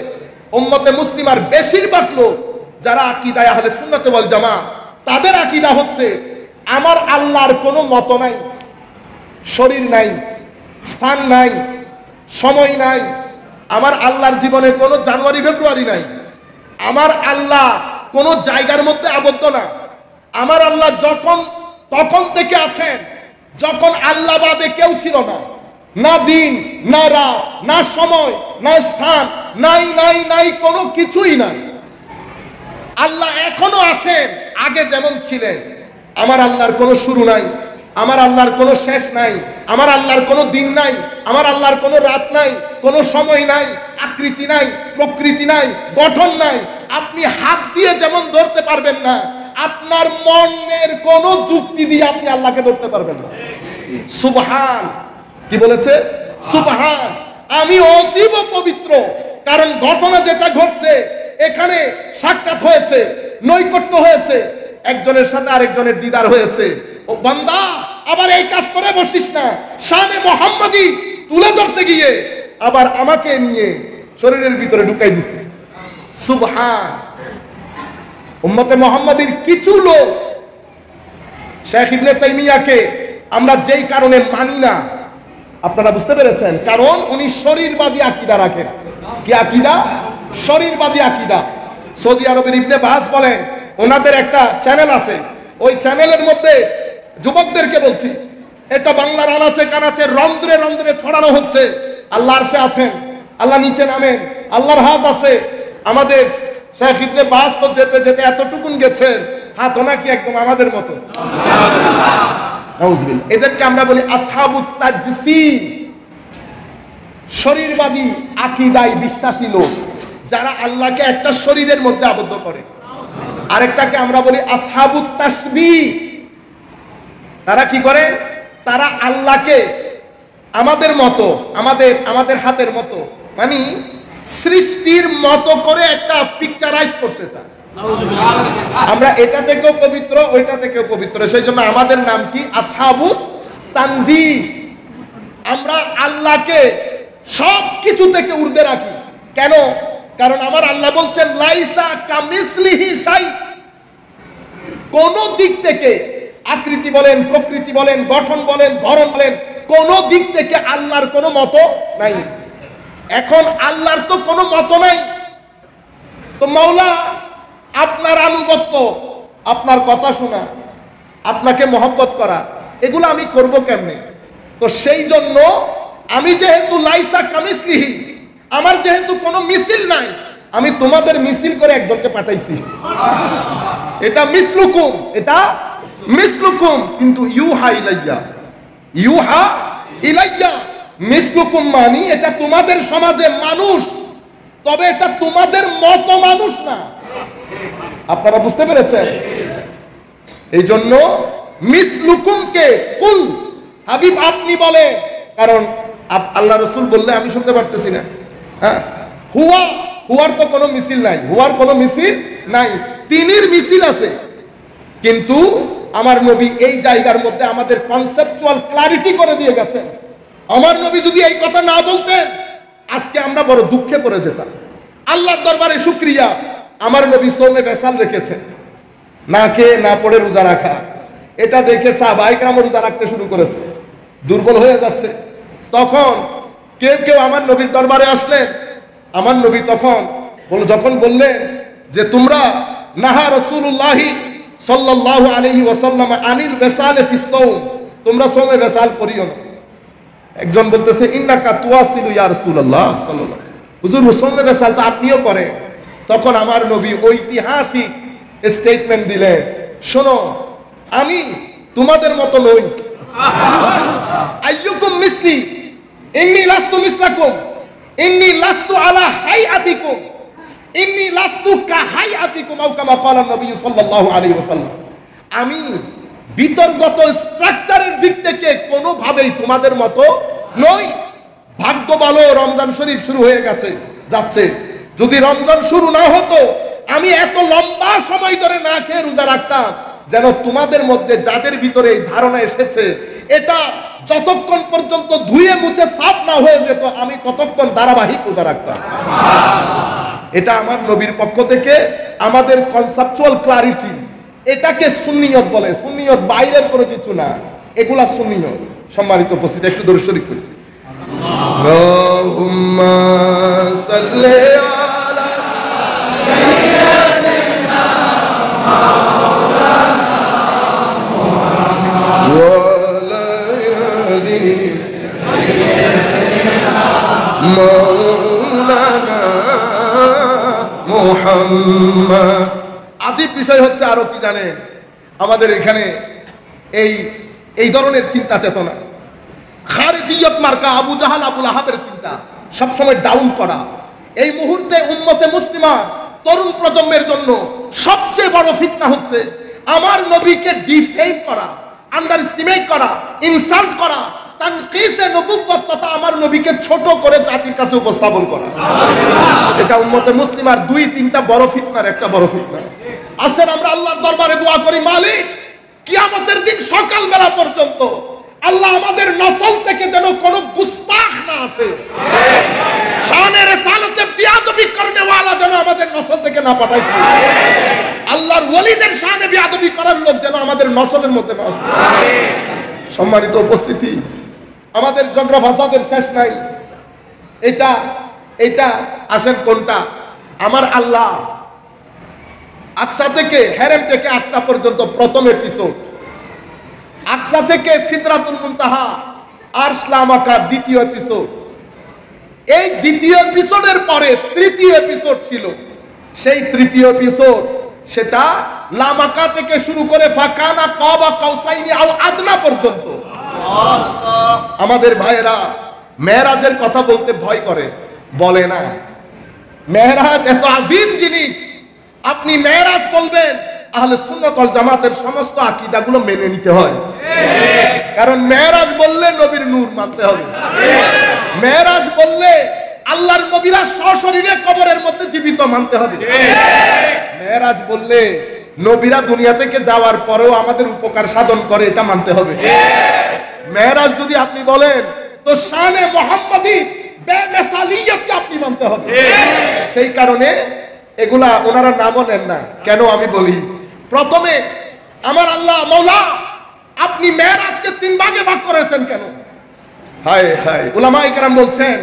উম্মতে মুসলিমার বেশিরভাগ লোক যারা আকীদায় আহলে সুন্নাত ওয়াল জামাত, তাদের আকীদা হচ্ছে আমার আল্লাহর কোনো মত নাই, শরীর নাই, স্থান নাই, সময় নাই। আমার আল্লাহর জীবনে কোনো জানুয়ারি ফেব্রুয়ারি নাই। আমার আল্লাহ কোনো জায়গার মধ্যে আবদ্ধ না। আমার আল্লাহ যখন তখন থেকে আছেন যখন আল্লাহ বাদে কেউ ছিল না, না দিন, না রাত, না সময়, না স্থান, নাই নাই নাই, কোনো কিছুই নাই। আল্লাহ এখনো আছেন আগে যেমন ছিলেন। আমার আল্লাহর কোনো শুরু নাই, আমার আল্লাহর কোনো শেষ নাই, আমার আল্লাহর কোনো দিন নাই, আমার আল্লাহর কোনো রাত নাই, কোনো সময় নাই, আকৃতি নাই, প্রকৃতি নাই, গঠন নাই। আপনি হাত দিয়ে যেমন ধরতে পারবেন না, আপনার মনের কোনো যুক্তি দিয়ে আপনি আল্লাহকে ধরতে পারবেন না। সুবহান। কি বলেছে? সুবহান, আমি অতীব পবিত্র। কারণ ঘটনা যেটা ঘটছে এখানে সাক্ষাৎ হয়েছে, নৈকট্য হয়েছে, একজনের সাথে আরেকজনের দিদার হয়েছে। ও বান্দা, আবার এই কাজ করে বসিস না। শানে মুহাম্মাদি তুলে ধরতে গিয়ে আবার আমাকে নিয়ে শরীরের ভিতরে ঢুকাই দিছে। সুবহান। উম্মতে মুহাম্মাদির কিছু লোক শেখ ইবনে তাইমিয়াকে আমরা যেই কারণে মানি না, আপনারা বুঝতে পেরেছেন, কারণ উনি শরীরবাদী আকীদা রাখেন। কি আকীদা? শরীরবাদী আকীদা। সৌদি আরবের ইবনে বাস বলেন, ওনাদের একটা চ্যানেল আছে, ওই চ্যানেলের মধ্যে যুবকদেরকে বলছি, এটা বাংলার আনাচে কানাচে রন্ধ্রে রন্ধ্রে ছড়ানো হচ্ছে, আল্লাহ আরশে আছেন, আল্লাহ নিচে নামেন, আল্লাহর হাত আছে। আমাদের শেখ ইবনে বাস তো যেতে যেতে এতটুকুন গেছেন, হাত নাকি একদম আমাদের মতো। নাউজুবিল্লাহ। এদেরকে আমরা বলি আসহাবুত তাজসিম, শরীরবাদী আকীদায় বিশ্বাসী লোক, যারা আল্লাহকে একটা শরীরের মধ্যে আবদ্ধ করে। আরেকটাকে আমরা বলি আসহাবুত তাশবিহ। তারা কি করে? তারা আল্লাহকে আমাদের মতো, আমাদের হাতের মতো, মানে সৃষ্টির মতো করে একটা পিকচারাইজ করতে চায়। আমরা এটা থেকেও পবিত্র, ওইটা থেকেও পবিত্র, সেই জন্য আমাদের নাম কি? আসহাবুত তানজিহ। আমরা আল্লাহকে সব কিছু থেকে ঊর্ধ্বে রাখি। কেন? কারণ আমার আল্লাহ বলছেন লাইসা কামিসলিহি শাই। কোন দিক থেকে, আকৃতি বলেন, প্রকৃতি বলেন, গঠন বলেন, ধরন বলেন, কোন দিক থেকে আল্লাহর কোনো মতো নাই। এখন আল্লাহর তো কোনো মতো নাই, তো মাওলা আপনার আনুগত্য, আপনার কথা শোনা, আপনাকে মহব্বত করা, এগুলো আমি করব কেমনে? তো সেই জন্য আমি যেহেতু লাইসা কামিসলিহি, আমার যেহেতু কোনো মিছিল নাই, আমি তোমাদের মিছিল করে একজনকে পাঠাইছি। এটা মিসলুকুম, এটা মিসলুকুম, কিন্তু ইউহা ইলাইয়া, ইউহা ইলাইয়া। মিসলুকুম মানি এটা তোমাদের সমাজে মানুষ, তবে এটা তোমাদের মতো মানুষ না। আপনারা বুঝতে পেরেছেন? এই জন্য মিসলুকুমকে কুল, হাবিব আপনি বলে, কারণ আল্লাহ রাসূল বললে আমি শুনতে পারতেছি না। হ্যাঁ, হুয়া, হুয়ার তো কোনো মিছিল নাই, হুয়ার কোনো মিছিল নাই, তিনির মিছিল আছে। কিন্তু আমার নবী এই জায়গার মধ্যে আমাদের কনসেপচুয়াল ক্লারিটি করে দিয়ে গেছেন। আমার নবী যদি এই কথা না বলতেন, আজকে আমরা বড় দুঃখে পড়ে যেতাম। আল্লাহর দরবারে শুকরিয়া, আমার নবী সৌমে বেসাল রেখেছেন, না খেয়ে না পড়ে রোজা রাখা। এটা দেখে সাহাবায়ে কেরাম রোজা রাখতে শুরু করেছে, দুর্বল হয়ে যাচ্ছে। তখন কেউ কেউ আমার নবীর দরবারে আসলেন, আমার নবী তখন যখন বললেন যে তোমরা নাহা রাসূলুল্লাহি সাল্লাল্লাহু আলাইহি ওয়াসাল্লাম আনিল বিসালে ফিস সাওম, তোমরা সৌমে বেসাল করিও না। একজন বলতেছে ইন্নাকা তুয়াসিলু ইয়া রাসূলুল্লাহ সাল্লাল্লাহু আলাইহি ওয়াসাল্লাম, হুজুর সৌমে বেসাল তো আপনিও করেন। তখন আমার নবী ঐতিহাসিক স্টেটমেন্ট দিলেন, শোনো, আমি তোমাদের মতো নই। আইয়ুকুম মিসলি ইন্নী লাস্তু মিসলাকুম ইন্নী লাস্তু আলা হাইআতিকুম ইন্নী লাস্তু কাহাইআতিকুম আও কামা ক্বালা নবী সাল্লাল্লাহু আলাইহি ওয়াসাল্লাম। আমি বিতর্গত স্ট্রাকচারের দিক থেকে কোনোভাবেই তোমাদের মতো নই। ভাগ্য ভালো, রমজান শরীফ শুরু হয়ে গেছে, যাচ্ছে। যদি রমজান শুরু না হতো, আমি এত লম্বা সময় ধরে না খেয়ে রোজা রাখতাম, যেন তোমাদের মধ্যে যাদের ভিতরে এই ধারণা এসেছে, এটা যতক্ষণ পর্যন্ত ধুয়ে মুছে সাফ না হয়ে যেত, আমি ততক্ষণ ধারাবাহিক রোজা রাখতাম। এটা আমার নবীর পক্ষ থেকে আমাদের কনসেপচুয়াল ক্লারিটি। এটাকে সুন্নিয়ত বলে। সুন্নিয়ত বাইরের কোনো কিছু না, এগুলা সুন্নিয়ত। সম্মানিত উপস্থিতি, একটু দরুদ শরীফ করি। আল্লাহুম্মা সাল্লি আলা সাইয়্যিদিনা মাওলানা মুহাম্মদ ওয়া আলা আলি সাইয়্যিদিনা মাওলানা মুহাম্মদ। আজীব বিষয় হচ্ছে, আরো কি জানেন, আমাদের এখানে এই ধরনের চিন্তা চেতনা, খারিজিয়ত মার্কা আবু জাহাল আবুল আহাবের চিন্তা সবসময় ডাউন করা। এই মুহূর্তে উম্মতে মুসলিমা তরুণ প্রজন্মের জন্য সবচেয়ে বড় ফিতনা হচ্ছে আমার নবীকে ডিফেম করা, আন্ডার এস্টিমেট করা, ইনসাল্ট করা, তানকিসে নবুওয়াত তথা আমার নবীকে ছোট করে জাতির কাছে উপস্থাপন করা। এটা উম্মতে মুসলিমার দুই তিনটা বড় ফিতনার একটা বড় ফিতনা। আসেন আমরা আল্লাহর দরবারে দোয়া করি, মালিক কিয়ামতের দিন সকালবেলা পর্যন্ত আল্লাহ আমাদের নসল থেকে যেন কোনো গুস্তাখ না আসে, শানে রিসালাতে বিয়াদবি করনে ওয়ালা যেন আমাদের নসল থেকে না পাঠায়, আল্লাহর ওলিদের শানে বিয়াদবি করার লোক যেন আমাদের নসলের মধ্যে না আসে। সম্মানিত উপস্থিতি, আমাদের জগরা ফাসাদের শেষ নাই। এটা আসেন কোনটা? আমার আল্লাহ আকসা থেকে হেরেম থেকে আকসা পর্যন্ত প্রথম এপিসোড, আকসা থেকে সিদরাতুল মুনতাহা আরশ লামাকা দ্বিতীয় এপিসোড, এই দ্বিতীয় এপিসোডের পরে তৃতীয় এপিসোড ছিল। সেই তৃতীয় এপিসোড সেটা লামাকা থেকে শুরু করে ফাকানা কাবা কাউসাইনি আও আদনা পর্যন্ত। আমাদের ভাইয়েরা মেরাজের কথা বলতে ভয় করে, বলে না। মেরাজ এত আজিম জিনিস, আপনি মেরাজ বলবেন আহলে সুন্নাত ওয়াল জামাতের সমস্ত আকীদাগুলো মেনে নিতে হয়। কারণ মেরাজ বললে নবীর নূর মানতে হবে, মেরাজ বললে আল্লাহর নবীরা সশরীরে কবরের মধ্যে জীবিত মানতে হবে, মেরাজ বললে নবীরা দুনিয়া থেকে যাওয়ার পরেও আমাদের উপকার সাধন করে এটা মানতে হবে। মেরাজ যদি আপনি বলেন তো শানে মুহাম্মাদি বেমিসালিয়তকে আপনি মানতে হবে। সেই কারণে এগুলা ওনারা নামও নেন না। কেন আমি বলি, প্রথমে আমার আল্লাহ মাওলা আপনি মেরাজকে তিন ভাগে ভাগ করেছেন কেন? হায় হায়, উলামায়ে কেরাম বলছেন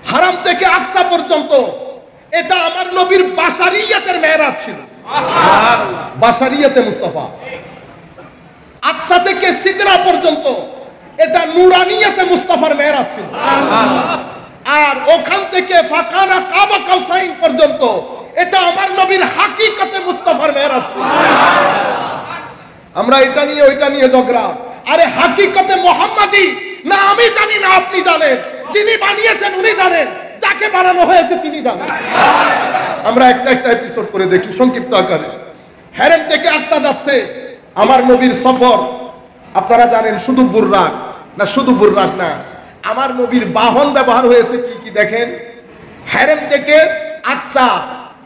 হারাম থেকে আকসা পর্যন্ত এটা আমার নবীর বাশারিয়াতের মেরাজ ছিল, বাশারিয়াতে মুস্তাফা। আকসা থেকে সিদরা পর্যন্ত এটা নুরানিয়াতে মুস্তাফার মেরাজ ছিল। আর ওখান থেকে ফাকানা কাবা কাউসাইন পর্যন্ত এটা আমার নবীর হাকিকতে মুস্তাফার মেরাজ ছিল। আমরা এটা নিয়ে ওইটা নিয়ে ঝগড়া। আরে হাকিকতে মুহাম্মাদি না আমি জানি না আপনি জানেন, যিনি বানিয়েছেন উনি জানেন, যাকে বানানো হয়েছে তিনি জানেন। আমরা একটা একটা এপিসোড করে দেখি সংক্ষিপ্ত আকারে। হেরেম থেকে আকসা যাচ্ছে আমার নবীর সফর, আপনারা জানেন শুধু বুররাক না, শুধু বুররাক না, আমার নবীর বাহন ব্যবহার হয়েছে কি কি দেখেন। হেরেম থেকে আকসা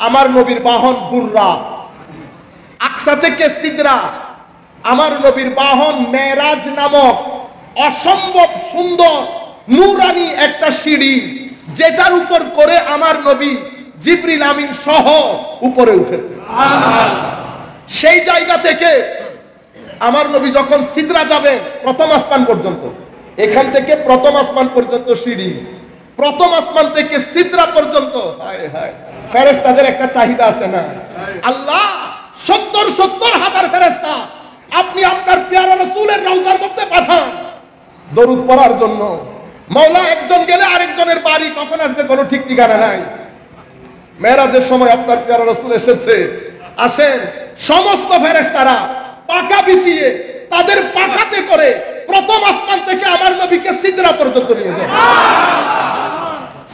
আমার নবীর বাহন বুররা, আকসা থেকে সিদরা আমার নবীর বাহন মেরাজ নামক অসম্ভব সুন্দর নূরানি একটা সিঁড়ি, যেটার উপর করে আমার নবী জিবরিল আমিন সহ উপরে উঠেছে। সেই জায়গা থেকে আমার নবী যখন সিদরা যাবেন প্রথম আসমান পর্যন্ত, এখান থেকে প্রথম আসমান পর্যন্ত সিঁড়ি, প্রথম আসমান থেকে সিদরা পর্যন্ত, হায় হায়, ফেরেশতাদের একটা চাহিদা আছে না? আল্লাহ ৭০ হাজার ফেরেশতা আপনি আপনার পেয়ারা রাসূলের রওজার মধ্যে পাঠান দরুদ পড়ার জন্য। মাওলা একজন গেলে আরেকজনের বাড়ি কখন আসবে কোনো ঠিক ঠিকানা নাই। মেরাজের সময় আপনার পেয়ারা রাসূল এসেছে, আসেন সমস্ত ফেরেশতারা পাকা বিছিয়ে তাদের পাখাতে করে প্রথম আসমান থেকে আমার নবীকে সিদরা পর্যন্ত নিয়ে যায়।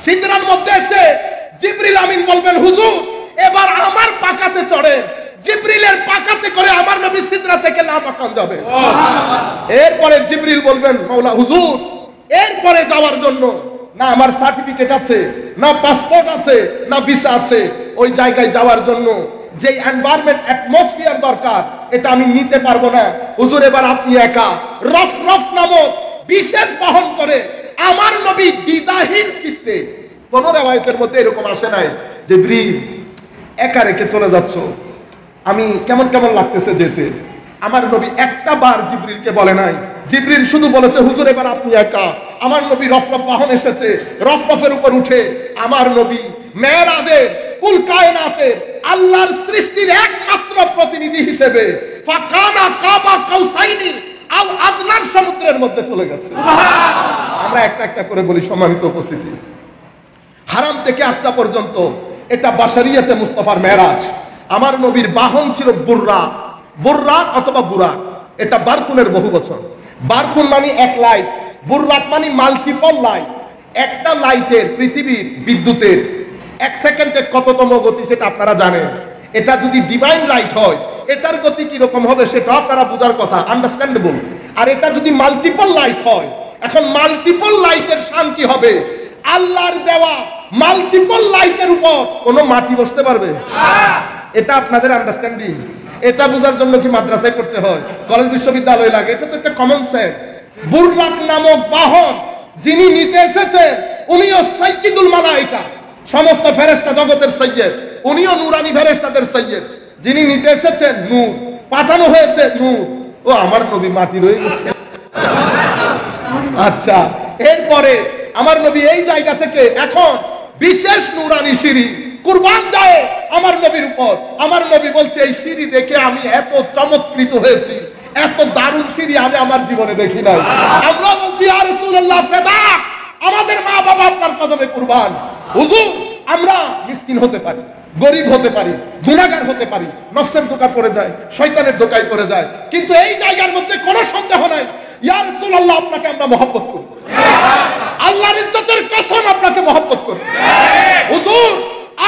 সিদরার মধ্যে এসে জিবরিল আমিন বলবেন হুজুর এবার আমার পাকাতে চড়ে, জিবরিলের পাকাতে করে আমার নবী সিদরা থেকে লামাকান যাবে। এরপরে জিবরিল বলবেন মাওলা হুজুর এরপরে যাওয়ার জন্য না আমার সার্টিফিকেট আছে, না পাসপোর্ট আছে, না ভিসা আছে, ওই জায়গায় যাওয়ার জন্য যে এনভায়রনমেন্ট অ্যাটমসফিয়ার দরকার এটা আমি নিতে পারবো না। হুজুর এবার আপনি একা রফ নামক বিশেষ বাহন করে আমার নবী দ্বিধাহীন চিত্তে, কোন রিওয়ায়াতের মধ্যে এরকম আসে নাই জিবরিল একা রেখে চলে যাচ্ছ, আমি কেমন কেমন লাগতেছে যেতে। আমার নবী একটা বার জিবরিলকে বলে নাই, জিবরিল শুধু বলেছে হুজুর এবার আপনি একা। আমার নবী রফ বাহন এসেছে, রফের উপর উঠে আমার নবী মেরাজের কুল কায়নাতের আল্লাহর সৃষ্টির একমাত্র প্রতিনিধি হিসেবে ফাকানা কাবা কাউসাইনি আও আদনার সমুদ্রের মধ্যে চলে গেছে। আমরা একটা একটা করে বলি সম্মানিত উপস্থিতি। হারাম থেকে আকসা পর্যন্ত এটা বাশারিয়াতে মুস্তাফার মেরাজ। আমার নবীর বাহন ছিল বুররাক অথবা বুরাক, এটা বারকুনের বহু বচন। বারকুন মানে এক লাইট, বুররাক মানে মাল্টিপল লাইট। একটা লাইটের পৃথিবীর বিদ্যুতের 1 সেকেন্ডে কততম গতি সেটা আপনারা জানেন। এটা যদি ডিভাইন লাইট হয় এটার গতি কি রকম হবে সেটা আপনারা বোঝার কথা, আন্ডারস্ট্যান্ডেবল। আর এটা যদি মাল্টিপল লাইট হয়, এখন মাল্টিপল লাইটের শান্তি হবে, আল্লাহর দেওয়া মাল্টিপল লাইটের উপর কোনো মাটি বসতে পারবে? এটা আপনাদের আন্ডারস্ট্যান্ডিং। এটা বোঝার জন্য কি মাদ্রাসায় করতে হয়, কলেজ বিশ্ববিদ্যালয় লাগে? এটা তো একটা কমন সেন্স। বুররাক নামক বাহন যিনি নিতে এসেছেন উনিও সাইয়্যিদুল মালায়েকা, সমস্ত ফেরেশতা জগতের সাইয়্যিদ, উনিও নূরানি ফেরেশতাদের সাইয়্যিদ। যিনি নিতে এসেছেন নূর, পাঠানো হয়েছে নূর। ও আমার নবী মাটি রয়ে গেছে। আচ্ছা, এরপরে আমার নবী এই জায়গা থেকে এখন বিশেষ নূরানি সিঁড়ি কুরবান যায় আমার নবীর উপর। আমার নবী বলছে এই সিঁড়ি দেখে আমি এত চমৎকৃত হয়েছি, এত দারুণ সিঁড়ি আমি আমার জীবনে দেখি নাই। আমরা বলছি ইয়া রাসূলুল্লাহ ফেদা, আমাদের মা বাবা আপনার কদমে কুরবান। হুজুর, আমরা মিসকিন হতে পারি, গরিব হতে পারি, গুনাহগার হতে পারি, নফসের ধোঁকা পড়ে যায়, শয়তানের ধোঁকায় পড়ে যায়, কিন্তু এই জায়গার মধ্যে কোনো সন্দেহ নাই ইয়া রাসূলুল্লাহ আপনাকে আমরা মহব্বত করি, আল্লাহর ইজ্জতের কসম আপনাকে মহব্বত করি। হুজুর,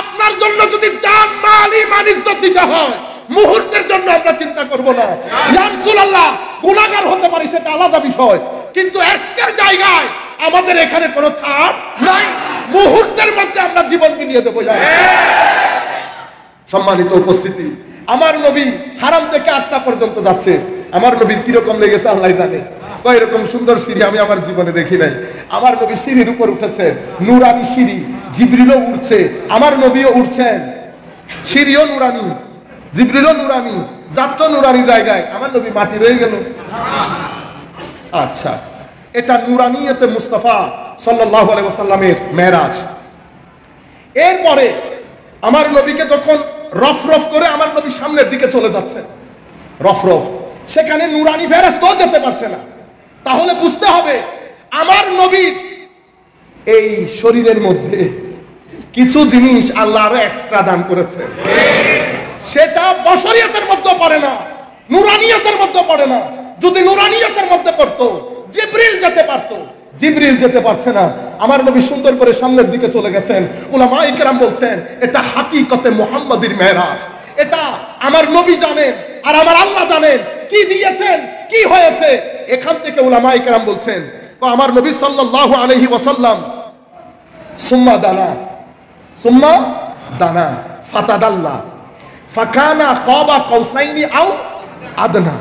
আপনার জন্য যদি জান মাল ঈমান ইজ্জত দিতে হয় মুহূর্তের জন্য আমরা চিন্তা করব না। ইয়া রাসূলুল্লাহ, গুনাহগার হতে পারি সেটা আলাদা বিষয়, কিন্তু এশকের জায়গায় আমাদের এখানে কোনো ছাড় নাই, মুহূর্তের মধ্যে আমরা জীবন বিলিয়ে দেব। সম্মানিত উপস্থিতি, আমার নবী হারাম থেকে আকসা পর্যন্ত যাচ্ছে। আমার নবীর কিরকম লেগেছে আল্লাহ জানে। এরকম সুন্দর সিঁড়ি আমি আমার জীবনে দেখি নাই। আমার নবী সিঁড়ির উপর উঠেছেন, নূরানি সিঁড়ি, জিবরিলও উঠছে, আমার নবীও উঠছেন, সিঁড়িও নূরানি, জিবরিলও নূরানি, যাত্রা নূরানি জায়গায়, আমার নবী মাটি রয়ে গেল। আচ্ছা, এটা নূরানিয়তে মুস্তাফা সাল্লাল্লাহু আলাইহি ওয়াসাল্লামের মেরাজ। এরপরে আমার নবীকে যখন রফ রফ করে আমার নবী সামনের দিকে চলে যাচ্ছে, রফ রফ, সেখানে নূরানি ফেরেশতাও যেতে পারছে না। তাহলে বুঝতে হবে আমার নবীর এই শরীরের মধ্যে কিছু জিনিস আল্লাহ আরো এক্সট্রা দান করেছে, সেটা বশরিয়তের মধ্যে পড়ে না, নূরানিয়তের মধ্যে পড়ে না। যদি নূরানিয়তের মধ্যে পড়তো জিবরিল যেতে পারতো, জিবরিল যেতে পারছে না। আমার নবী সুন্দর করে সামনের দিকে চলে গেছেন। উলামায়ে কেরাম বলছেন এটা হাকিকতে মুহাম্মাদির মেরাজ। এটা আমার নবী জানেন আর আমার আল্লাহ জানেন কি দিয়েছেন, কি হয়েছে। এখান থেকে উলামায়ে কেরাম বলছেন আমার নবী সাল্লাল্লাহু আলাইহি ওয়াসাল্লাম সুম্মা দানা, সুম্মা দানা ফাতাদাল্লা ফাকানা কাবা কাউসাইনি আও আদনা,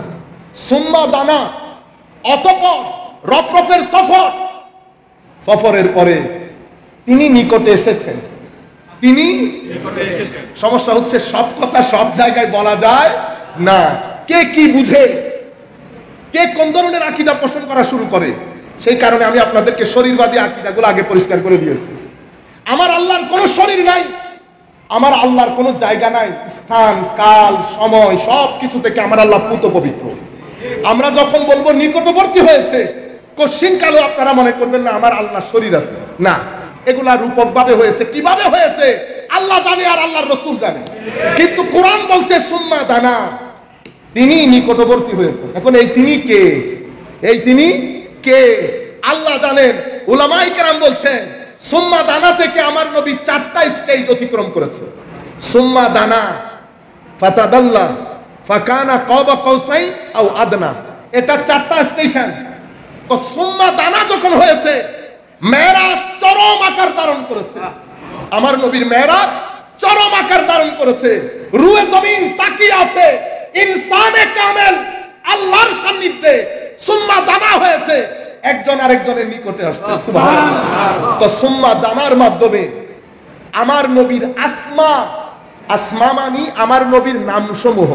সুম্মা দানা, অতঃপর রফরফের সফর, সফরের পরে তিনি নিকটে এসেছেন, তিনি সমস্যা হচ্ছে সব কথা সব জায়গায় বলা যায় না। কে কি বুঝে, কে কোন ধরনের আকীদা পোষণ করা শুরু করে, সেই কারণে আমি আপনাদেরকে শরীরবাদী আকীদাগুলো আগে পরিষ্কার করে দিয়েছি। আমার আল্লাহর কোনো শরীর নাই, আমার আল্লাহর কোনো জায়গা নাই, স্থান কাল সময় সব কিছু থেকে আমার আল্লাহ পুত পবিত্র। আমরা যখন বলবো নিকটবর্তী হয়েছে, কোশ্চিন কালো আপনারা মনে করবেন না আমার আল্লাহ শরীর আছে, না, এগুলা রূপক ভাবে হয়েছে। কিভাবে হয়েছে আল্লাহ জানে আর আল্লাহর রাসূল জানে, কিন্তু কোরআন বলছে সুম্মা দানা, তিনি নিকটবর্তী হয়েছেন। এখন এই তিনি কে, এই তিনি কে আল্লাহ জানেন। উলামায়ে কেরাম বলছেন সুম্মা দানা থেকে আমার নবী 4টা স্টেজ অতিক্রম করেছে। সুম্মা দানা ফাতাদাল্লা ফাকানা কাবা কাউসাইন আও আদনা, এটা 4টা স্টেশন। তো সুম্মা দানা যখন হয়েছে মেরাজ চরম আকার ধারণ করেছে, আমার নবীর মেরাজ চরম আকার ধারণ করেছে। রুয়ে জমিন তাকিয়ে আছে ইনসানে কামেল আল্লাহর সান্নিধ্যে। সুম্মা দানা হয়েছে, একজন আরেকজনের নিকটে আসছে, সুবহানাল্লাহ। তো সুম্মা দানার মাধ্যমে আমার নবীর আসমা, আসমা মানি আমার নবীর নাম সমূহ।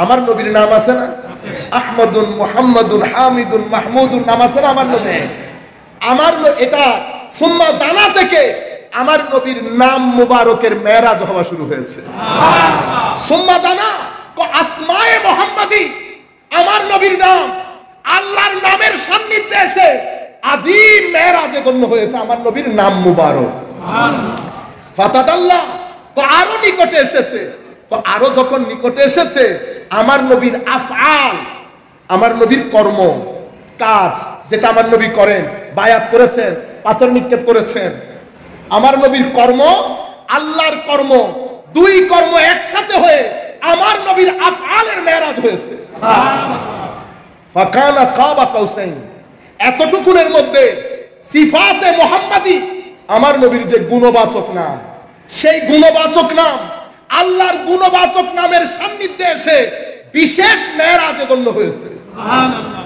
আমার নবীর নাম আছে না, আহমদুন মুহাম্মাদুন হামিদুন মাহমুদুন নাম আছে না আমার নবী। আমার এটা সুম্মা দানা থেকে আমার নবীর নাম মুবারকের মেরাজ হওয়া শুরু হয়েছে। সুম্মা দানা তো আসমায়ে মুহাম্মাদি, আমার নবীর নাম আল্লাহর নামের সান্নিধ্যে এসে আজিম মেরাজে গণ্য হয়েছে আমার নবীর নাম মুবারক। ফাতাদাল্লাহ তো আরো নিকটে এসেছে। তো আরো যখন নিকটে এসেছে আমার নবীর আফআল, আমার নবীর কর্ম কাজ, যেটা আমার নবী করেন, বায়াত করেছেন, পাথর নিক্ষেপ করেছেন, আমার নবীর কর্ম আল্লাহর কর্ম, দুই কর্ম একসাথে হয়ে আমার নবীর আফআলের মেরাজ হয়েছে। ফাকানা কাবা কাউসাইন, এতটুকুনের মধ্যে সিফাতে মুহাম্মাদি, আমার নবীর যে গুণবাচক নাম, সেই গুণবাচক নাম, আল্লাহর গুণবাচক নামের সান্নিধ্যে এসে বিশেষ মেরাজে ধন্য হয়েছে। সুবহানাল্লাহ।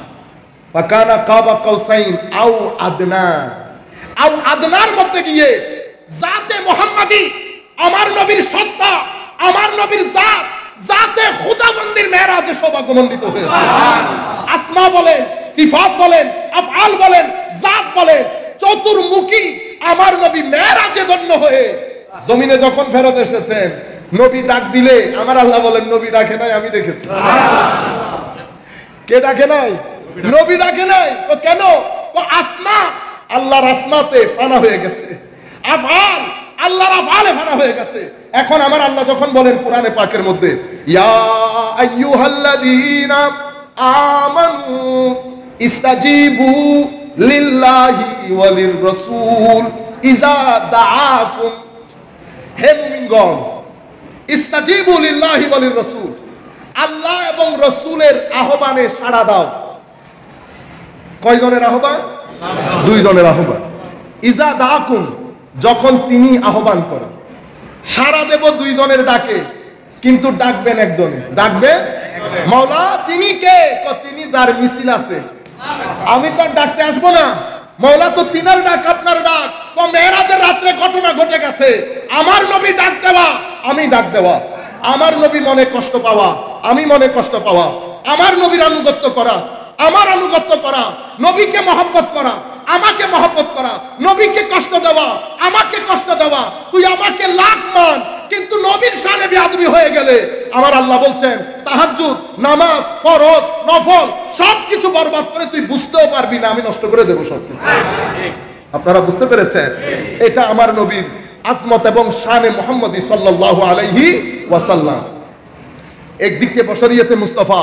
ফাকানা কাবা কাউসাইন আও আদনা, আও আদনার মধ্যে গিয়ে জাতে মুহাম্মাদি, আমার নবীর সত্তা, আমার নবীর জাত, জাতে খুদাবন্দির মেরাজে শোভাগমণ্ডিত হয়েছে। আসমা বলেন, সিফাত বলেন, আফআল বলেন, জাত বলেন, চতুর্মুখী আমার নবী মেরাজে ধন্য হয়ে জমিনে যখন ফেরত এসেছেন, নবী ডাক দিলে আমার আল্লাহ বলেন নবী ডাকে নাই, আমি ডেকেছি। কে ডাকে নাই? নবী ডাকে নাই। তো কেন? তো আসমা আল্লাহর আসমাতে ফানা হয়ে গেছে, আফআল আল্লাহর আফআলে ফানা হয়ে গেছে। এখন আমার আল্লাহ যখন বলেন কোরআনে পাকের মধ্যে, ইয়া আইয়ুহাল্লাযীনা আমানু ইস্তাজিবু লিল্লাহি ওয়া লির-রাসূল ইযা দাআকুম, হে মুমিনগণ, ইস্তাজিবু লিল্লাহি ওয়া লির-রাসূল, আল্লাহ এবং রাসূলের আহ্বানে সাড়া দাও। কয়জনের আহ্বান? দুইজনের আহ্বান। ইযা দাআকুম, যখন তিনি আহ্বান করেন। সাড়া দেব দুইজনের ডাকে, কিন্তু ডাকবেন একজনে। ডাকবেন মাওলা, তিনি কে? তিনি যার মিছিল আছে, আমি তো ডাকতে আসবো না। মাওলা তো তিনার ডাক, আপনার ডাক। তো মেরাজের রাত্রে ঘটনা ঘটে গেছে, আমার নবী ডাক দেওয়া, আমি ডাক দেওয়া, আমার নবী মনে কষ্ট পাওয়া, আমি মনে কষ্ট পাওয়া, আমার নবীর আনুগত্য করা, আমার আনুগত্য করা, নবীকে মহব্বত করা, আমাকে মহব্বত করা, নবীকে কষ্ট দেওয়া, আমাকে কষ্ট দেওয়া। তুই আমাকে লাখ মান, কিন্তু নবীর শানে বেয়াদবি হয়ে গেলে আমার আল্লাহ বলছেন তাহাজ্জুদ, নামাজ, ফরজ, নফল সবকিছু বরবাদ করে তুই বুঝতেও পারবি না, আমি নষ্ট করে দেব সবকিছু। আপনারা বুঝতে পেরেছেন? এটা আমার নবীর আজমত এবং শানে মুহাম্মদী সাল্লাল্লাহু আলাইহি ওয়াসাল্লাম। একদিক দিয়ে বশরিয়তে মুস্তাফা,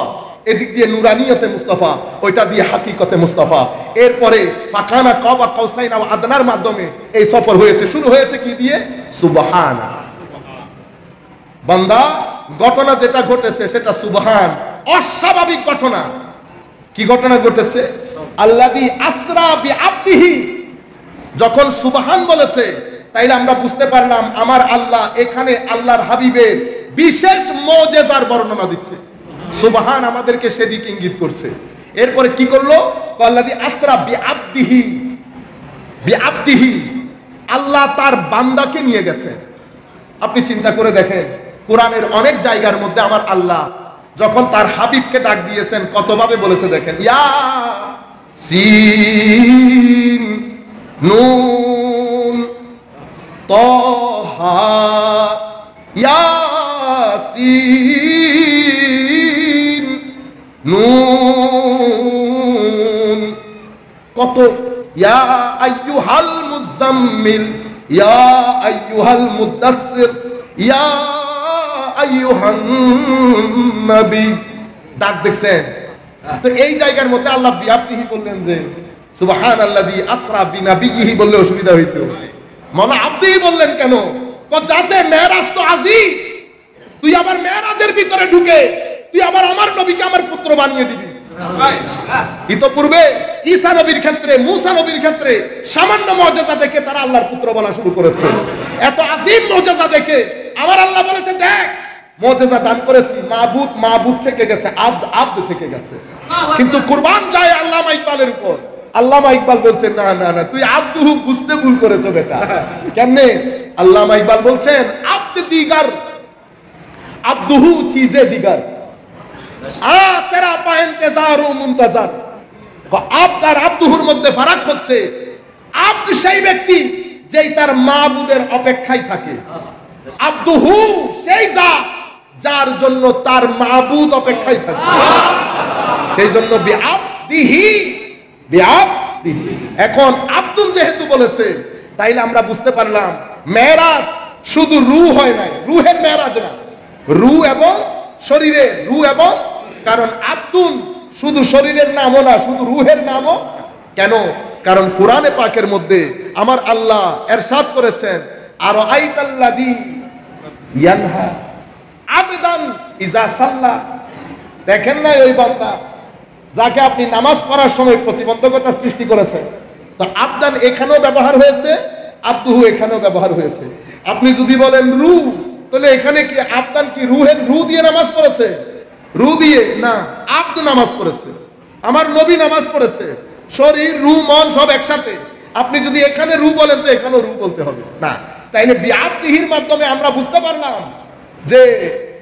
এদিক দিয়ে নুরানিয়তে মুস্তাফা, ওইটা দিয়ে হাকিকতে মুস্তাফা। এরপরে ফাকানা কাবা কাউসাইন আও আদনার মাধ্যমে এই সফর হয়েছে। শুরু হয়েছে কি দিয়ে? সুবহানা। বান্দা, ঘটনা যেটা ঘটেছে সেটা সুবহান, অস্বাভাবিক ঘটনা। কি ঘটনা ঘটেছে? আল্লাযী আসরা বিআবদিহি, যখন সুবহান বলেছে, তাইলে আমরা বুঝতে পারলাম আমার আল্লাহ এখানে আল্লাহর হাবিবের বিশেষ মুজিজার বর্ণনা দিচ্ছে। সুবহান আমাদেরকে সেদিকে ইঙ্গিত করছে। এরপরে কি করলো? আল্লাযী আসরা বিআবদিহি, বিআবদিহি, আল্লাহ তার বান্দাকে নিয়ে গেছে। আপনি চিন্তা করে দেখেন, কোরআনের অনেক জায়গার মধ্যে আমার আল্লাহ যখন তার হাবিবকে ডাক দিয়েছেন কতভাবে বলেছে দেখেন। ইয়া সিন নুন তাহা ইয়াসিন নুন, কত ইয়া আইয়ুহাল মুজাম্মিল, ইয়া আইয়ুহাল মুদাসসির, ইয়া আইয়ুহান নবী, ডাক দেখছেন? তো এই জায়গার মধ্যে আল্লাহ বিআবদিহি বললেন যে সুবহানাল্লাযী আসরা বিনাবিয়িহি বললে অসুবিধা হইতো। মাওলা আব্দিহি বললেন কেন? যাতে মেরাজ তো আজিম, তুই আবার মেরাজের ভিতরে ঢুকে তুই আবার আমার নবীকে আমার পুত্র বানিয়ে দিবি। ইতোপূর্বে ঈসা নবীর ক্ষেত্রে, মুসা নবীর ক্ষেত্রে সামান্য মুজিজা দেখে তারা আল্লাহর পুত্র বলা শুরু করেছে। এত আজিম মুজিজা দেখে আমার আল্লাহ বলেছে, দেখ মুজিজা দান করেছি, মাবুদ মাবুদ থেকে গেছে, আব্দ আব্দ থেকে গেছে। কিন্তু কুরবান যায় আল্লামা ইকবালের উপর। আল্লামা ইকবাল বলছেন না না না, তুই আব্দুহু বুঝতে ভুল করেছো বেটা। কেমনে? আল্লামা ইকবাল বলছেন আব্দ দিগার, আব্দুহু চিজে দিগার, আসরা পা ইন্তজার ও মুনতাজার। আব্দ আর আব্দুহুর মধ্যে ফারাক হচ্ছে, আব্দ সেই ব্যক্তি যেই তার মাবুদের অপেক্ষায় থাকে, আব্দুহু সেই জাত যার জন্য তার মাবুদ অপেক্ষায় থাকে। সেই জন্য বিআবদিহি, বিআবদিহি। এখন আব্দুন যেহেতু বলেছে, তাইলে আমরা বুঝতে পারলাম মেরাজ শুধু রূহ হয় নাই, রূহের মেরাজ না, রূহ এবং শরীরের, রূহ এবং, কারণ আব্দুন শুধু শরীরের নামও না, শুধু রূহের নামও। কেন? কারণ কোরআনে পাকের মধ্যে আমার আল্লাহ এরশাদ করেছেন, আর আইতাল্লাযী ইয়ানহা আবদান ইজা সাল্লা, দেখেন না ওই বান্দা যাকে আপনি নামাজ পড়ার সময় প্রতিবন্ধকতা সৃষ্টি করেছেন। তো আবদান এখানেও ব্যবহার হয়েছে, আব্দুহু এখানেও ব্যবহার হয়েছে। আপনি যদি বলেন রু, তাহলে এখানে কি আবদান কি রু দিয়ে নামাজ পড়েছে? রু দিয়ে না, আব্দু নামাজ পড়েছে, আমার নবী নামাজ পড়েছে। শরীর, রু, মন সব একসাথে। আপনি যদি এখানে রু বলেন তো এখানেও রু বলতে হবে না। তাইলে বিআবদিহির মাধ্যমে আমরা বুঝতে পারলাম যে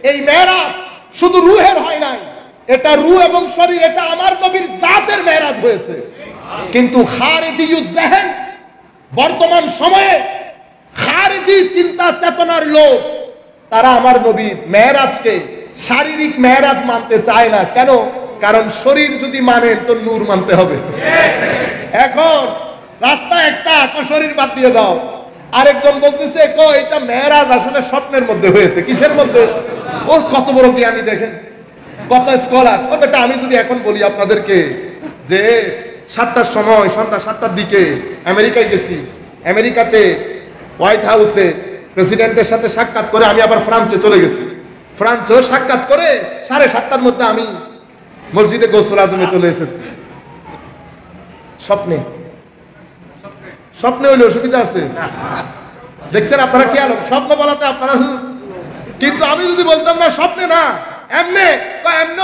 এই মেরাজ শুধু রুহের হয় নাই, এটা রু এবং শরীর, এটা আমার নবীর জাতের মেরাজ হয়েছে। কিন্তু খারিজিয়ুজ যাহন, বর্তমান সময়ে খারিজি চিন্তা চেতনার লোক, তারা আমার নবীর মেরাজকে শারীরিক মেরাজ মানতে চায় না। কেন? কারণ শরীর যদি মানেন তো নূর মানতে হবে। এখন রাস্তা একটা, শরীর বাদ দিয়ে দাও। আরেকজন বলতেছে এটা মেরাজ আসলে স্বপ্নের মধ্যে হয়েছে। কিসের মধ্যে? ওর কত বড় জ্ঞানী দেখেন, কত স্কলার। ও বেটা, আমি যদি এখন বলি আপনাদেরকে যে 7টার সময়, সন্ধ্যা 7টার দিকে আমেরিকায় গেছি, আমেরিকাতে হোয়াইট হাউসে প্রেসিডেন্টের সাথে সাক্ষাৎ করে আমি আবার ফ্রান্সে চলে গেছি, ফ্রান্সেও সাক্ষাৎ করে 7:30টার মধ্যে আমি মসজিদে গোসল আজমে চলে এসেছি। স্বপ্নে স্বপ্নে হইলে অসুবিধা আছে? দেখছেন আপনারা কি আলো স্বপ্ন বলাতে আপনারা। কিন্তু আমি যদি বলতাম না স্বপ্নে না, এমনে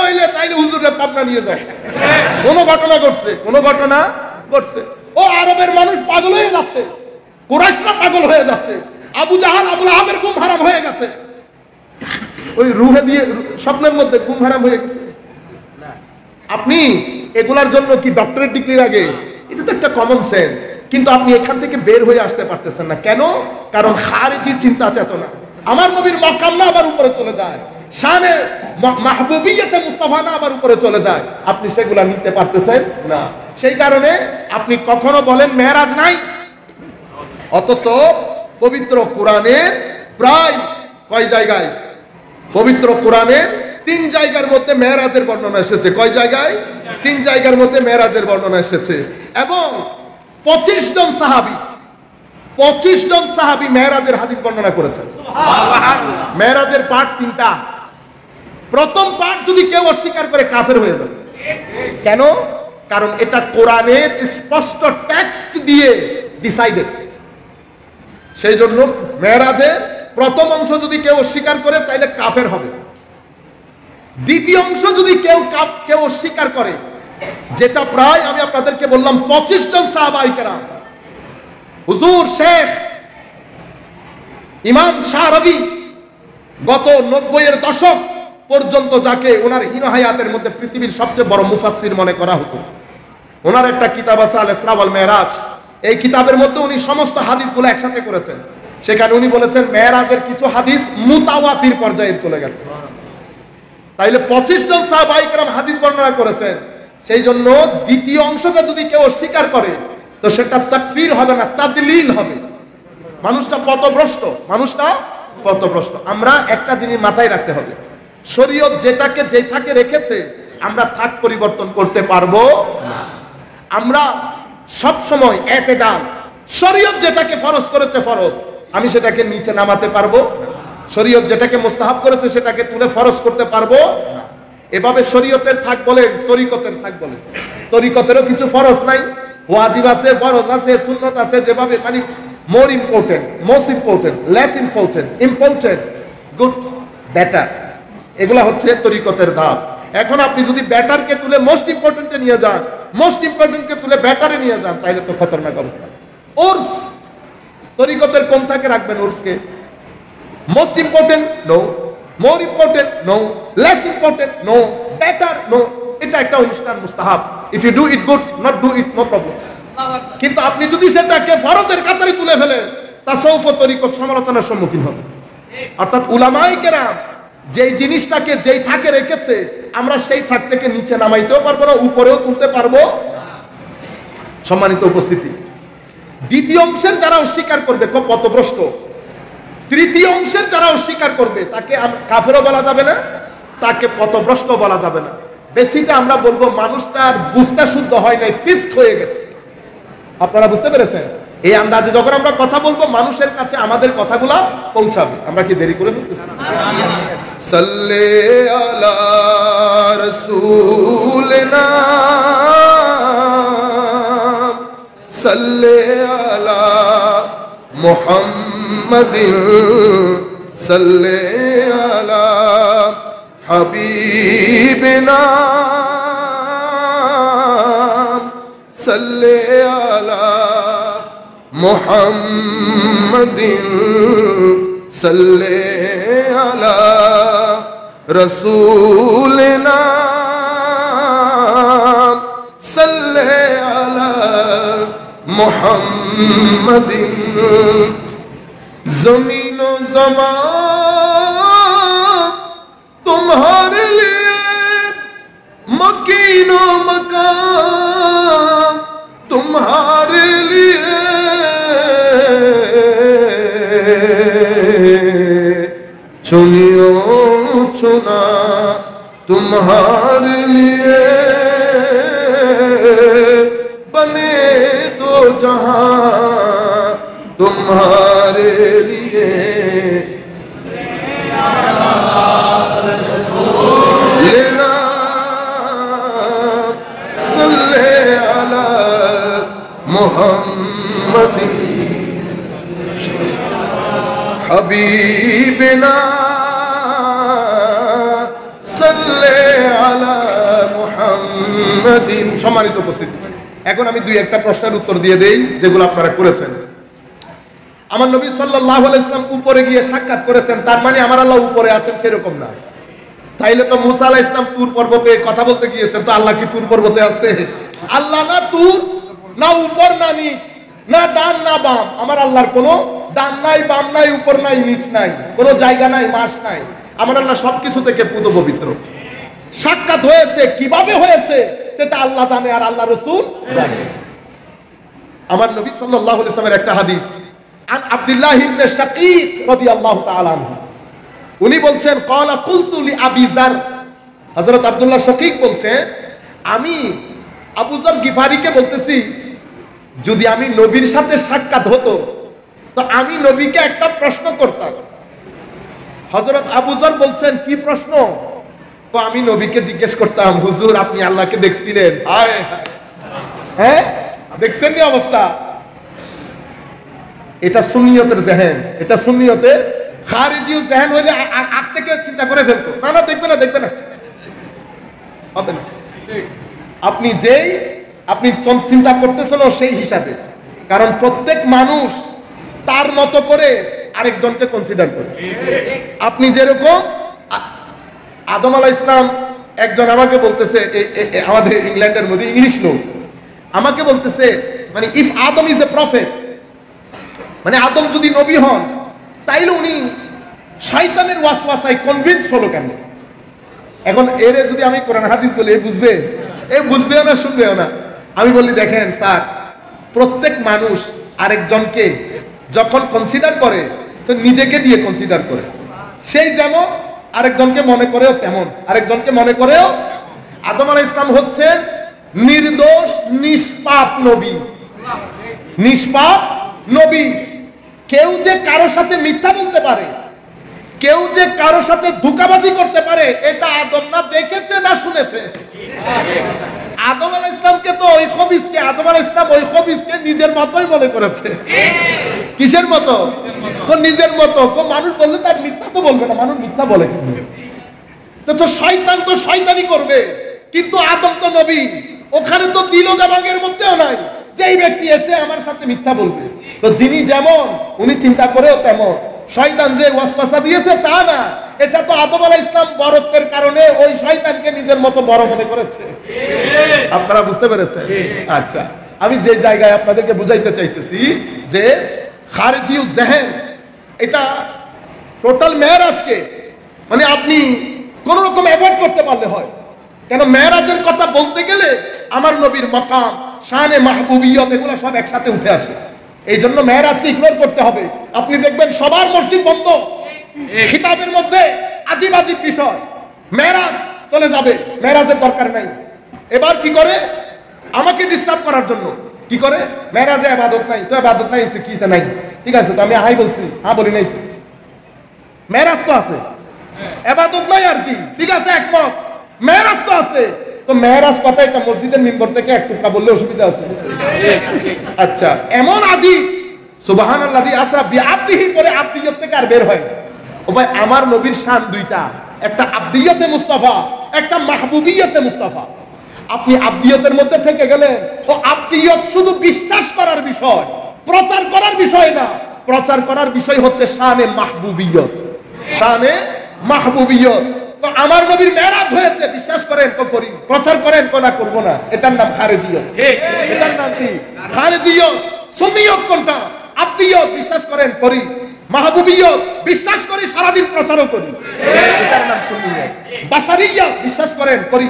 হইলে তাইলে হুজুরের পাবনা নিয়ে যায়। কোনো ঘটনা ঘটছে, কোনো ঘটনা ঘটছে। ও আরবের মানুষ পাগল হয়ে যাচ্ছে, কুরাইশরা পাগল হয়ে যাচ্ছে, আবু জাহাল, আবুল আহাবের ঘুম হারাম হয়ে গেছে। ওই রুহে দিয়ে স্বপ্নের মধ্যে ঘুম হারাম হয়ে গেছে। আপনি এগুলার জন্য কি ডক্টরেট ডিগ্রি লাগে? এটা তো একটা কমন সেন্স। কিন্তু আপনি এখান থেকে বের হয়ে আসতে পারতেছেন না। কেন? কারণ খারিজি চিন্তা চেতনা আমার নবীর মকাম না আবার উপরে চলে যায়, শানে মাহবুবিয়তে মুস্তাফা না আবার উপরে চলে যায়। আপনি সেগুলা নিতে পারতেছেন না। সেই কারণে আপনি কখনো বলেন মেরাজ নাই, অথচ পবিত্র কোরআনের প্রায় কয় জায়গায়, পবিত্র কোরআনের 3 জায়গার মধ্যে মেরাজের বর্ণনা এসেছে। কয় জায়গায়? 3 জায়গার মধ্যে মেরাজের বর্ণনা এসেছে। এবং 25 জন সাহাবী মেরাজের হাদিস বর্ণনা করেছেন। মেরাজের পার্ট 3টা। প্রথম পার্ট যদি কেউ অস্বীকার করে কাফের হয়ে যাবে। কেন? কারণ এটা কোরআনের স্পষ্ট টেক্সট দিয়ে ডিসাইডেড। সেই জন্য মেরাজের প্রথম অংশ যদি কেউ অস্বীকার করে তাইলে কাফের হবে। দ্বিতীয় অংশ যদি কেউ অস্বীকার করে, যেটা প্রায় আমি আপনাদেরকে বললাম 25 জন সাহাবায়ে কেরাম, হুজুর শেখ ইমাম শাহরবি গত 90-এর দশক পর্যন্ত, যাকে ওনার হীন হায়াতের মধ্যে পৃথিবীর সবচেয়ে বড় মুফাসসির মনে করা হতো, ওনার একটা কিতাব আছে আল ইসরা ওয়াল মেরাজ। এই কিতাবের মধ্যে উনি সমস্ত হাদিসগুলো একসাথে করেছেন। সেখানে উনি বলেছেন মেরাজের কিছু হাদিস মুতাওয়াতির পর্যায়ে চলে গেছে। তাইলে 25 জন সাহাবায়ে কেরাম হাদিস বর্ণনা করেছেন। সেই জন্য দ্বিতীয় অংশটা যদি কেউ অস্বীকার করে তো সেটা তাকফির হবে না, তাদলিল হবে। মানুষটা পথভ্রষ্ট, আমরা একটা জিনিস মাথায় রাখতে হবে, শরীয়ত যেটাকে যেই থাকে রেখেছে আমরা থাক পরিবর্তন করতে পারবো না। আমরা সব সময় এতেদাল, শরীয়ত যেটাকে ফরজ করেছে ফরজ, আমি সেটাকে নিচে নামাতে পারবো না। শরীয়ত যেটাকে মুস্তাহাব করেছে সেটাকে তুলে ফরজ করতে পারবো না। এভাবে শরীয়তের থাক বলেন, তরিকতের থাক বলেন, তরিকতেরও কিছু ফরজ নাই, ওয়াজিব আছে, ফরজ আছে, সুন্নত আছে। যেভাবে মানে more important, most important, less important, important, good, better, এগুলা হচ্ছে তরিকতের ধাপ। এখন আপনি যদি বেটারকে তুলে মোস্ট ইম্পর্টেন্টে নিয়ে যান, মোস্ট ইম্পর্টেন্টকে তুলে বেটারে নিয়ে যান, তাইলে তো খতরনাক অবস্থা। উর্স, তরিকতের কোন থাকে রাখবেন উর্সকে? Most important no, more important no, less important no, better no. এটা একটা অনুষ্ঠান মুস্তাহাব, if you do it good, not do it no problem. কিন্তু আপনি যদি সেটাকে ফরজের কাতারে তুলে ফেলেন, তাসাউফ ও তরিকত সমালোচনার সম্মুখীন হবে। অর্থাৎ উলামায়ে কেরাম যেই জিনিসটাকে যেই থাকে রেখেছে, আমরা সেই থাক থেকে নিচে নামাইতেও পারবো না, উপরেও তুলতে পারবো না। সম্মানিত উপস্থিতি, দ্বিতীয় অংশের যারা অস্বীকার করবে পথভ্রষ্ট, তৃতীয় অংশের যারা অস্বীকার করবে তাকে কাফেরও বলা যাবে না, তাকে পথভ্রষ্ট বলা যাবে না। বেশিতে আমরা বলবো মানুষটার বুঝতে শুদ্ধ হয় নাই, ফিস্ক হয়ে গেছে। আপনারা বুঝতে পেরেছেন? এই আন্দাজে যখন আমরা কথা বলবো মানুষের কাছে আমাদের কথাগুলা পৌঁছাবে। আমরা কি দেরি করে ফেলতেছি? সাল্লে আলা রাসূলিনা সাল্লে আলা মুহাম্মাদিন সাল্লে আলা হাবিবিনা সাল্লে আলা মুহাম্মাদিন সাল্লে আলা রাসূলিনা সাল্লে আলা মুহাম্মাদিন। ज़मीन व ज़मान तुम्हारे लिए, मकीन व मकान तुम्हारे लिए, चुनियो चुना तुम्हारे लिए, बने दो जहां तुम्हारे लिए। लेना सल्ले अला मुहम्मदिन हबीबिना सल्ले अला मुहम्मदिन। সম্মানিত উপস্থিতি, এখন আমি দুই একটা প্রশ্নের উত্তর দিয়ে দেই যেগুলো আপনারা করেছেন। আমার নবী সাল্লাল্লাহু আলাইহি ওয়াসাল্লাম উপরে গিয়ে সাক্ষাৎ করেছেন, তার মানে আমার আল্লাহ উপরে আছেন সেরকম না। তাইলে তো মুসা আলাইহিস সালাম তুর পর্বতে কথা বলতে গিয়েছেন, তো আল্লাহ কি তুর পর্বতে আছে? আল্লাহ না তুর, না উপর না নিচ, না ডান না বাম। আমার আল্লাহর কোনো ডান নাই, বাম নাই, উপর নাই, নিচ নাই, কোনো জায়গা নাই, মাস নাই। আমার আল্লাহ সবকিছু থেকে পুত পবিত্র। সাক্ষাৎ হয়েছে, কিভাবে হয়েছে সেটা আল্লাহ জানে আর আল্লাহ রাসূল জানে। আমার নবী সাল্লাল্লাহু আলাইহি ওয়াসাল্লামের একটা হাদিস, আন আব্দুল্লাহ ইবনে শাকীক রাদিয়াল্লাহু তাআলা আনহু, উনি বলছেন ক্বালা কুলতু লি আবি যার, হযরত আব্দুল্লাহ শাকীক বলছেন আমি আবু যার গিফারিকে বলতেছি যদি আমি নবীর সাথে সাক্ষাৎ হতো তো আমি নবীকে একটা প্রশ্ন করতাম। হযরত আবু যার বলছেন কি প্রশ্ন? তো আমি নবীকে জিজ্ঞেস করতাম, হুজুর আপনি আল্লাহকে দেখছিলেন? হায় হ্যাঁ, দেখছেন নি অবস্থা? এটা সুন্নিয়তের জেহেন, এটা সুন্নিয়তে খারিজি জেহেন হইলে আগ থেকে চিন্তা করে ফেলতো, না না দেখবে না, দেখবে না, হবে না। আপনি যেই আপনি চিন্তা করতেছেন সেই হিসাবে, কারণ প্রত্যেক মানুষ তার মতো করে আরেকজনকে কনসিডার করে। আপনি যেরকম আদম আলাইহিস সালাম, একজন আমাকে বলতেছে, আমাদের ইংল্যান্ডের মধ্যে ইংলিশ লোক আমাকে বলতেছে, মানে if Adam is a prophet, মানে আদম যদি নবী হন তাইলে উনি শয়তানের ওয়াসওয়াসায় কনভিন্স হলো কেন? এখন এরে যদি আমি কোরআন হাদিস বলি এ বুঝবে? এ বুঝবেও না, শুনবেও না। আমি বলি দেখেন স্যার, প্রত্যেক মানুষ আরেকজনকে যখন কনসিডার করে তো নিজেকে দিয়ে কনসিডার করে। সেই যেমন আরেকজনকে মনে করেও তেমন, আরেকজনকে মনে করেও। আদম আলাইহিস সালাম হচ্ছেন নির্দোষ নিষ্পাপ নবী, নিষ্পাপ নবী। কেউ যে কারো সাথে মিথ্যা বলতে পারে, কেউ যে কারো সাথে ধোঁকাবাজি করতে পারে, এটা আদম না দেখেছে না শুনেছে। আদম আলাইহিস সালামকে তো ওই খবিসকে, আদম আলাইহিস সালাম ওই খবিসকে নিজের মতোই মনে করেছে। কিসের মতো? তো নিজের মতো। তো মানুষ বললে তার মিথ্যা তো বলবে না, মানুষ মিথ্যা বলে কিন্তু। তো শয়তান তো শয়তানি করবে, কিন্তু আদম তো নবী, ওখানে তো দিল জামাগের মধ্যেও নাই যে এই ব্যক্তি এসে আমার সাথে মিথ্যা বলবে। তো যিনি যেমন উনি চিন্তা করেও তেমন। শয়তান যে ওয়াসওয়াসা দিয়েছে তা না, এটা তো আদম আলাইহিস সালাম বরত্বের কারণে ওই শয়তানকে নিজের মতো বড় মনে করেছে। আপনারা বুঝতে পেরেছেন? আচ্ছা, আমি যে জায়গায় আপনাদেরকে বুঝাইতে চাইতেছি যে খারিজি জেহেন এটা টোটাল মেরাজকে মানে আপনি কোন রকম অ্যাভয়েড করতে পারলে হয়। কেন মেরাজের কথা বলতে গেলে আমার নবীর মাকাম, শানে মাহবুবিয়ত এগুলো সব একসাথে উঠে আসে। এই জন্য মেরাজকে ইগনোর করতে হবে। আপনি দেখবেন সবার মসজিদ বন্ধ, খিতাবের মধ্যে আজিব আজিব বিষয়, মেরাজ চলে যাবে, মেরাজের দরকার নাই। এবার কি করে? আমাকে ডিস্টার্ব করার জন্য কি করে? মেরাজে ইবাদত নাই, তো ইবাদত নাই কিসে নাই? ঠিক আছে, তো আমি হাই বলছি, হ্যাঁ বলি নাই। মেরাজ তো আছে, ইবাদত নাই আর কি, ঠিক আছে একমত। মেরাজ তো আছে, তো মেরাজ কথা একটা মসজিদের মিম্বর থেকে এক টুকরা বললে অসুবিধা আছে? আচ্ছা, এমন আজিব সুবহানাল্লাযী আসরা বিআবদিহি পরে আবদিয়ত থেকে আর বের হয় না। ও ভাই, আমার নবীর শান দুইটা, একটা আবদিয়তে মুস্তাফা, একটা মাহবুবিয়তে মুস্তাফা। আপনি আবদিয়তের মধ্যে থেকে গেলেন, ও আবদিয়ত শুধু বিশ্বাস করার বিষয়, প্রচার করার বিষয় না। প্রচার করার বিষয় হচ্ছে শানে মাহবুবিয়ত, শানে মাহবুবিয়ত। তো আমার নবীর মেরাজ হয়েছে, বিশ্বাস করেন তো করি, প্রচার করেন তো না করবো না, এটার নাম খারেজিয়ত। ঠিক, এটার নাম কি? খারেজিয়ত। সুন্নিয়ত কোনটা? আবদিয়ত, বিশ্বাস করেন করি, মাহবুবিয়ত বিশ্বাস করি, সারাদিন প্রচারও করি, এটার নাম সুন্নিয়ত। বাশারিয়ত বিশ্বাস করেন করি,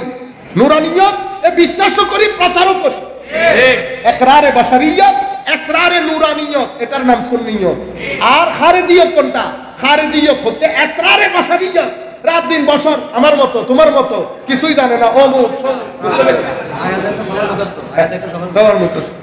নুরানিয়ত বিশ্বাসও করি, প্রচারও করি। ইকরারে বাশারিয়ত, ইসরারে নুরানিয়ত, এটার নাম সুন্নিয়ত। আর খারেজিয়ত কোনটা? খারেজিয়ত হচ্ছে ইসরারে বাশারিয়ত, রাত দিন বছর আমার মতো তোমার মতো কিছুই জানে না, অমুক বুঝতে পেরেছি, সবার মুখস্থ।